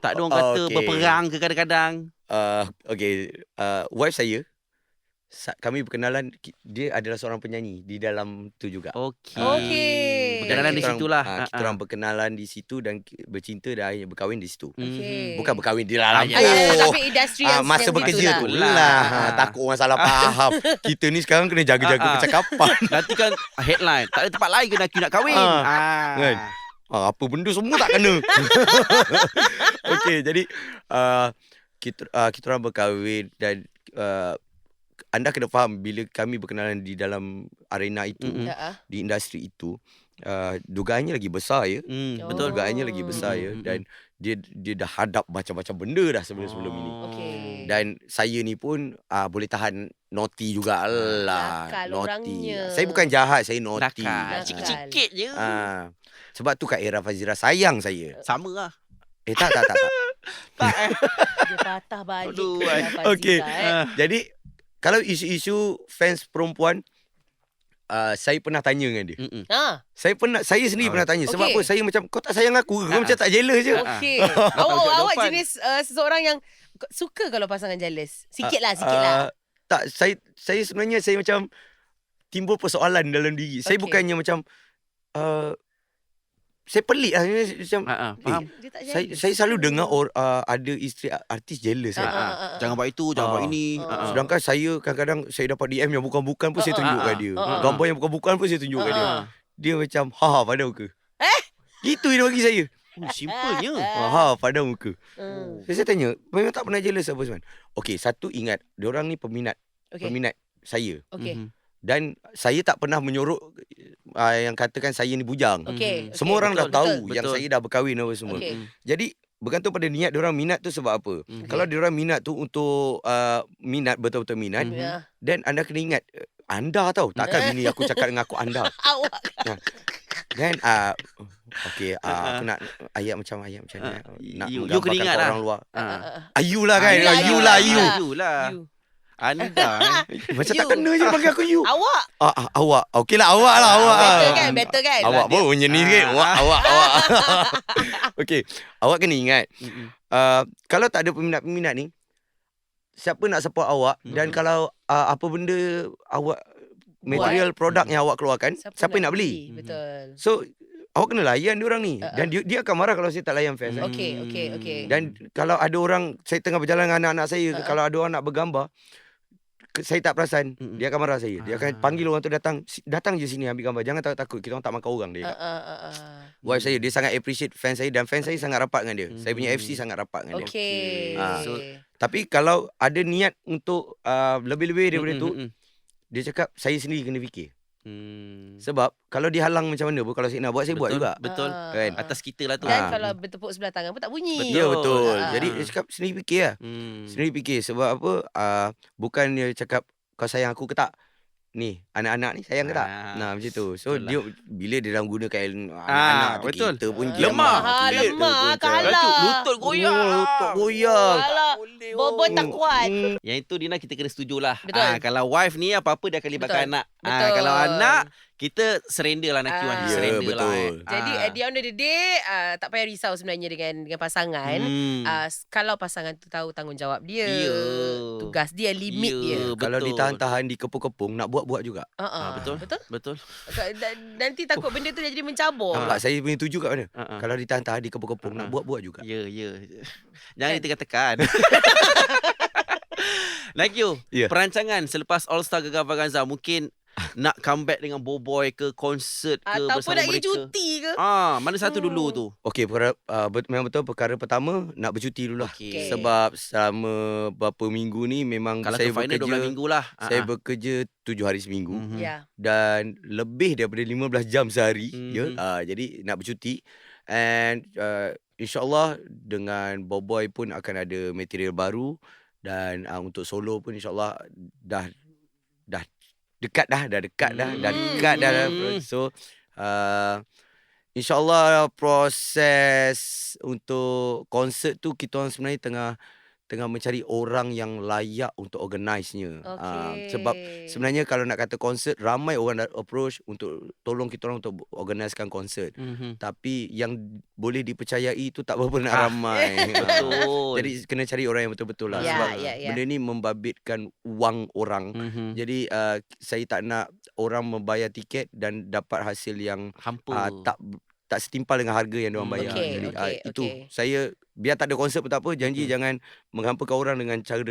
Tak ada orang kata berperang ke kadang-kadang? Wife saya, kami berkenalan, dia adalah seorang penyanyi di dalam tu juga. Berkenalan di situ lah. Kita orang berkenalan di situ dan bercinta dan akhirnya berkahwin di situ. Bukan berkahwin di dalam tapi industri yang masa bekerja tu lah. Takut orang salah faham. Kita ni sekarang kena jaga-jaga percakapan. Nanti kan headline, tak ada tempat lain ke nak kahwin. Kan? Apa benda semua tak kena. Jadi kita orang berkahwin dan anda kena faham bila kami berkenalan di dalam arena itu, di industri itu, dugaannya lagi besar ya. Betul. Dugaannya lagi besar ya. Dan dia dah hadap macam-macam benda dah sebelum ini. Dan saya ni pun boleh tahan naughty jugalah. Naughty. Saya bukan jahat, saya naughty. Sikit-sikit je. Sebab tu Kak Era Fazira sayang saya. Sama lah. Tak. Dia patah balik. Jadi kalau isu-isu fans perempuan, saya pernah tanya dengan dia. Saya sendiri pernah tanya. Sebab apa? Saya macam, kau tak sayang aku ke? Kau macam tak jealous je. Awak jenis seseorang yang suka kalau pasangan jealous. Sikit lah. Tak, saya sebenarnya saya macam timbul persoalan dalam diri. Saya bukannya macam saya pelik lah macam faham. Saya selalu dengar ada isteri artis jealous. Jangan buat itu, jangan buat ini. Sedangkan saya kadang-kadang saya dapat DM yang bukan-bukan pun saya tunjuk kat dia. Gambar yang bukan-bukan pun saya tunjuk kat dia. Dia macam pada muka. Gitu dia bagi saya. Simpelnya. Pada muka. Saya tanya, memang tak pernah jealous apa sebenarnya? Satu ingat, diorang ni peminat saya. Dan saya tak pernah menyorok yang katakan saya ni bujang. Semua orang dah tahu yang saya dah berkahwin apa semua. Jadi bergantung pada niat diorang minat tu sebab apa. Kalau diorang minat tu untuk minat, betul-betul minat, dan anda kena ingat, anda tahu takkan bini aku cakap dengan aku anda. Dan aku nak ayat macam ni. Nak menggambarkan kat orang luar. Ayu lah kan. Ayu lah. Anda macam tak kena je panggil aku you. Awak. Awak. Okeylah awak lah awak. Better kan? Awak pun macam ni sikit. Awak. Awak kena ingat. Kalau tak ada peminat-peminat ni, siapa nak support awak? Dan kalau apa benda awak material produk yang awak keluarkan, siapa nak beli? Betul. So awak kena layan diorang ni. Dan dia akan marah kalau saya tak layan fans. Okey. Dan kalau ada orang, saya tengah berjalan dengan anak-anak saya, kalau ada orang nak bergambar, saya tak perasan, dia akan marah saya. Dia akan panggil orang tu datang je sini ambil gambar. Jangan takut, kita orang tak makan orang dia. Wife saya, dia sangat appreciate fans saya dan fans saya sangat rapat dengan dia. Saya punya FC sangat rapat dengan dia. So, tapi kalau ada niat untuk lebih-lebih daripada tu, dia cakap saya sendiri kena fikir. Sebab kalau dihalang macam mana pun, kalau saya nak buat, saya buat juga. Betul. Kan? Atas kita lah tu. Dan kalau bertepuk sebelah tangan pun tak bunyi. Ya, betul. Jadi dia cakap sendiri fikir lah. Sendiri fikir. Sebab apa, bukan dia cakap kau sayang aku ke tak. Ni, anak-anak ni sayang ke tak? Nah, macam tu. So, dia bila dia dalam gunakan anak-anak tu, betul. kita pun Lemah. Lemah, kalah. Lutut goyang. Lutut goyang. Bobot tak kuat. Yang itu Dina kita kena setujulah. Betul. Kalau wife ni apa-apa dia akan libatkan anak. Kalau anak kita surrender lah nak kiwan. Surrender lah. Jadi at the end of the day tak payah risau sebenarnya dengan pasangan. Kalau pasangan tu tahu tanggungjawab dia, tugas dia, limit dia. Kalau ditahan-tahan di kepung-kepung, nak buat juga. Betul. Nanti takut benda tu jadi mencabur. Nampak saya punya tuju kat mana? Kalau ditahan-tahan di kepung-kepung, nak buat juga. Ya. Jangan ditekan-tekan. Like you, perancangan selepas All Star Gegar Vaganza mungkin nak comeback dengan Boboy ke, konsert ke ataupun bersama nak pergi mereka. cuti ke? Mana satu dulu tu? Okey, memang betul perkara pertama nak bercuti dulu lah. Okay. Sebab selama beberapa minggu ni memang kalau saya final bekerja 12 minggu lah. Saya bekerja 7 hari seminggu. Ya. Dan lebih daripada 15 jam sehari, jadi nak bercuti. And insyaAllah dengan Boboy pun akan ada material baru. Dan untuk solo pun insyaAllah dah dekat dah. So InsyaAllah proses untuk konsert tu kita orang sebenarnya tengah mencari orang yang layak untuk organize-nya. Sebab sebenarnya kalau nak kata konsert, ramai orang dah approach untuk tolong kita orang untuk organisekan konsert. Tapi yang boleh dipercayai tu tak berapa nak ramai. Betul. Jadi kena cari orang yang betul-betul lah. Sebab benda ni membabitkan wang orang. Jadi saya tak nak orang membayar tiket dan dapat hasil yang hampa. Tak setimpal dengan harga yang diorang bayar. Jadi itu saya biar tak ada konsert pun tak apa, janji jangan menghampakan orang dengan cara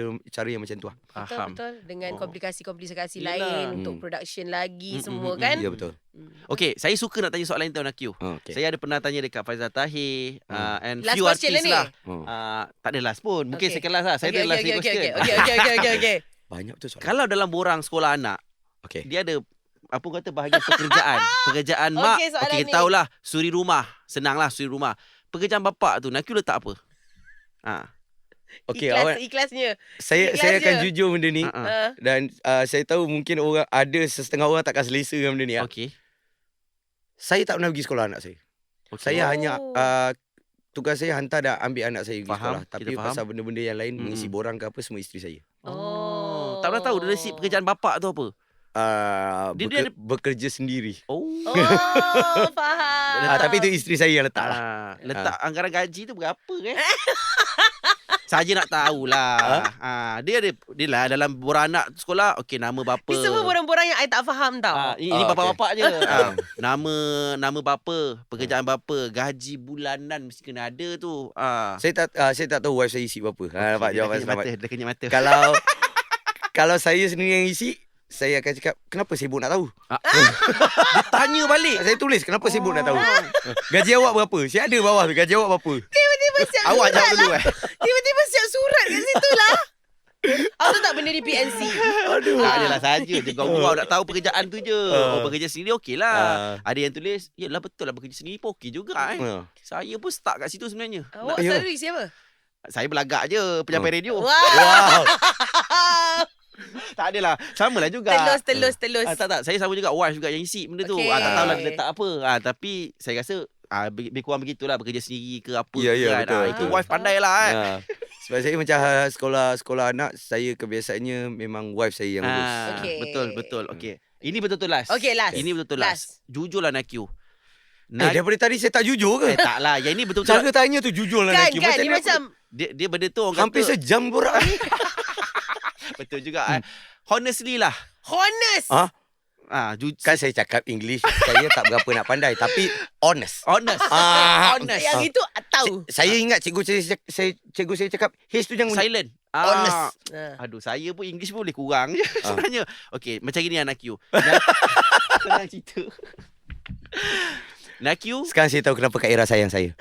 yang macam tu. Betul. Dengan komplikasi-komplikasi lain untuk production lagi semua kan. Ya, betul. Okay, saya suka nak tanya soalan tu Nakyu. Saya ada pernah tanya dekat Faizal Tahir and last few question artis lah. Tak ada last pun. Mungkin second last lah. Saya ada last question. Okay. Banyak betul soalan. Kalau dalam borang sekolah anak, dia ada apa kata bahagian pekerjaan mak. Okey, kita tahulah suri rumah. Senanglah suri rumah. Pekerjaan bapak tu Nakyu letak apa? Okey, ikhlasnya. Saya akan jujur benda ni. Dan saya tahu mungkin orang ada setengah orang takkan selesa dengan benda ni. Okey. Saya tak pernah pergi sekolah anak saya. Saya hanya tugas saya hantar dan ambil anak saya pergi sekolah. Tapi pasal benda-benda yang lain mengisi borang ke apa, semua isteri saya. Tak pernah tahu nasib pekerjaan bapak tu apa? Dia bekerja sendiri. Faham. Tapi itu isteri saya yang letak lah. Letak anggaran gaji tu berapa kan? Saja nak tahulah. Dia lah dalam borang anak sekolah. Okey, nama bapa. Ini semua borang-borang yang I tak faham tau. Ini bapak-bapak je. Nama bapa, pekerjaan bapa, gaji bulanan mesti kena ada tu. Saya tak tahu wife saya isi berapa. Nampak jawapan selamat. Dah kenyap mata. Kalau saya sendiri yang isi, saya akan cakap, kenapa sibuk nak tahu? Dia tanya balik. Saya tulis, kenapa sibuk nak tahu? Gaji awak berapa? Saya ada bawah tu, gaji awak berapa? Tiba-tiba siap awak surat jawab dulu lah. Tiba-tiba siap surat kat situ lah. Awak tahu tak benda di PNC? Aduh. Tak adalah saja. Gurau nak tahu pekerjaan tu je. Bekerja sendiri okey lah. Ada yang tulis, yelah betul lah bekerja sendiri pun okey juga. Saya pun start kat situ sebenarnya. Awak selalu isi apa? Saya berlagak je penyampai radio. Wow. Tak adalah. Samalah juga. Telus. Tak. Saya sama juga. Wife juga yang isi benda tu. Tak tahulah dia letak apa. Tapi saya rasa lebih kurang begitulah. Bekerja sendiri ke apa. Ya, betul. Itu wife pandai lah. Sebab saya macam sekolah anak, saya kebiasaannya memang wife saya yang urus. Betul. Okey. Ini betul-betul last. Okey, last. Ini betul-betul last. Jujurlah Nakyu. Daripada tadi saya tak jujur ke? Taklah. Yang ini betul-betul. Cara tanya tu jujurlah Nakyu. Kan, dia macam dia benda tu orang hampir kata sejam borak ni. betul juga. Honestly lah. honest. Kan saya cakap English, saya tak berapa nak pandai. Tapi honest. Honest. Yang itu tahu. Saya ingat cikgu saya cakap H tu jangan Silent. honest. Aduh, saya pun English pun boleh kurang je sebenarnya. Okey, macam gini anak Q. Senang cerita. Nak Q. Sekarang saya tahu kenapa Kak Ira sayang saya.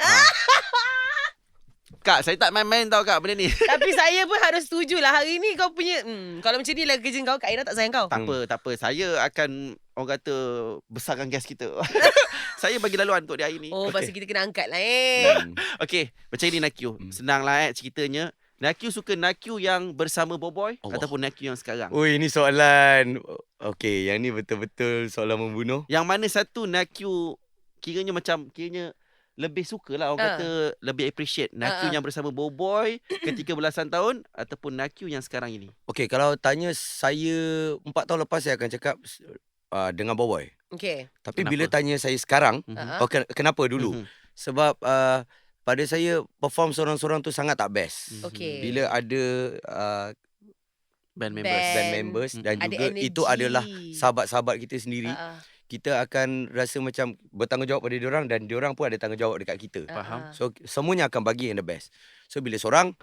Kak, saya tak main-main tau Kak benda ni. Tapi saya pun harus setuju lah. Hari ni kau punya kalau macam ni lah kerja kau, Kak Ira tak sayang kau. Tak apa. Saya akan orang kata besarkan gas kita. Saya bagi laluan untuk dia hari ni. Pasal kita kena angkat lah Okey, macam ni Nakyu. Senang lah ceritanya. Nakyu suka Nakyu yang bersama Boboy ataupun Nakyu yang sekarang? Oi, ini soalan. Okey, yang ni betul-betul soalan membunuh. Yang mana satu Nakyu kiranya lebih suka lah orang kata lebih appreciate Nakyu yang bersama Boboy ketika belasan tahun ataupun Nakyu yang sekarang ini? Okey, kalau tanya saya 4 tahun lepas saya akan cakap dengan Boboy. Okey. Tapi bila tanya saya sekarang, kenapa dulu? Sebab pada saya perform seorang-seorang tu sangat tak best. Bila ada band members dan juga energy. Itu adalah sahabat-sahabat kita sendiri. Kita akan rasa macam bertanggungjawab pada diorang dan diorang pun ada tanggungjawab dekat kita. Faham. So semuanya akan bagi yang the best. So bila seorang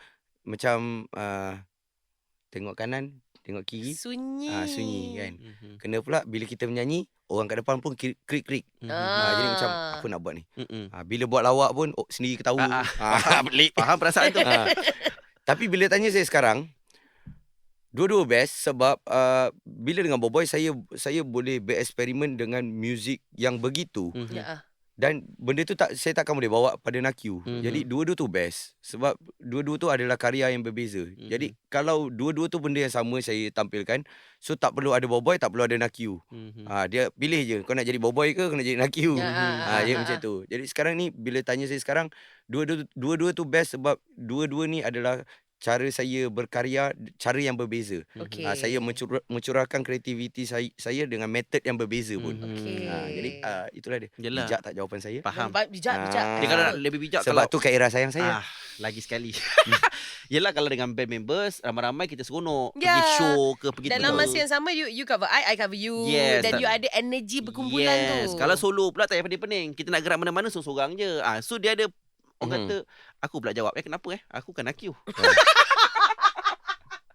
macam tengok kanan, tengok kiri, sunyi kan. Kena pula bila kita menyanyi, orang kat depan pun krik-krik. Jadi macam apa nak buat ni? Bila buat lawak pun sendiri ketawa. Pelik. Faham perasaan tu. Tapi bila tanya saya sekarang, dua-dua best sebab bila dengan Boboy saya boleh bereksperimen dengan muzik yang begitu. Dan benda tu saya takkan boleh bawa pada Nakyu. Jadi dua-dua tu best sebab dua-dua tu adalah karya yang berbeza. Jadi kalau dua-dua tu benda yang sama saya tampilkan, so tak perlu ada Boboy, tak perlu ada Nakyu. Dia pilih je kau nak jadi Boboy ke kau nak jadi Nakyu. Dia macam tu. Jadi sekarang ni bila tanya saya sekarang, dua-dua tu best sebab dua-dua ni adalah cara saya berkarya, cara yang berbeza. Saya mencurahkan kreativiti saya dengan metod yang berbeza pun. Jadi itulah dia. Yelah. Bijak tak jawapan saya? Faham. Bijak. Dia kalau nak lebih bijak sebab tu Kak Ira sayang saya. Lagi sekali. Yelah kalau dengan band members ramai-ramai kita seronok pergi show ke pergi dalam masa yang sama you cover I cover you. Dan you ada energy berkumpulan tu. Kalau solo pula tak payah pening-pening. Kita nak gerak mana-mana seorang je. So dia ada orang kata aku pula jawab kenapa aku kan Nakyu.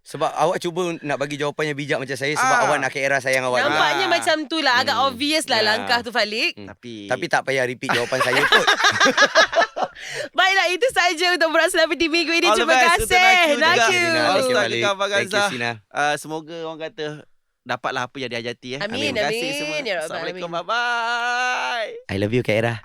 Sebab awak cuba nak bagi jawapan yang bijak macam saya sebab awak nak Kak Ira sayang awak. Nampaknya macam tu lah. Agak obvious lah langkah tu Falik. Tapi tak payah repeat jawapan saya pun. Baiklah, itu saja untuk Borak Selebriti minggu ini. Terima kasih Nakyu. Semoga orang kata dapatlah apa yang dihajati. Amin. Terima kasih semua. Assalamualaikum. Bye-bye. I love you Kak Ira.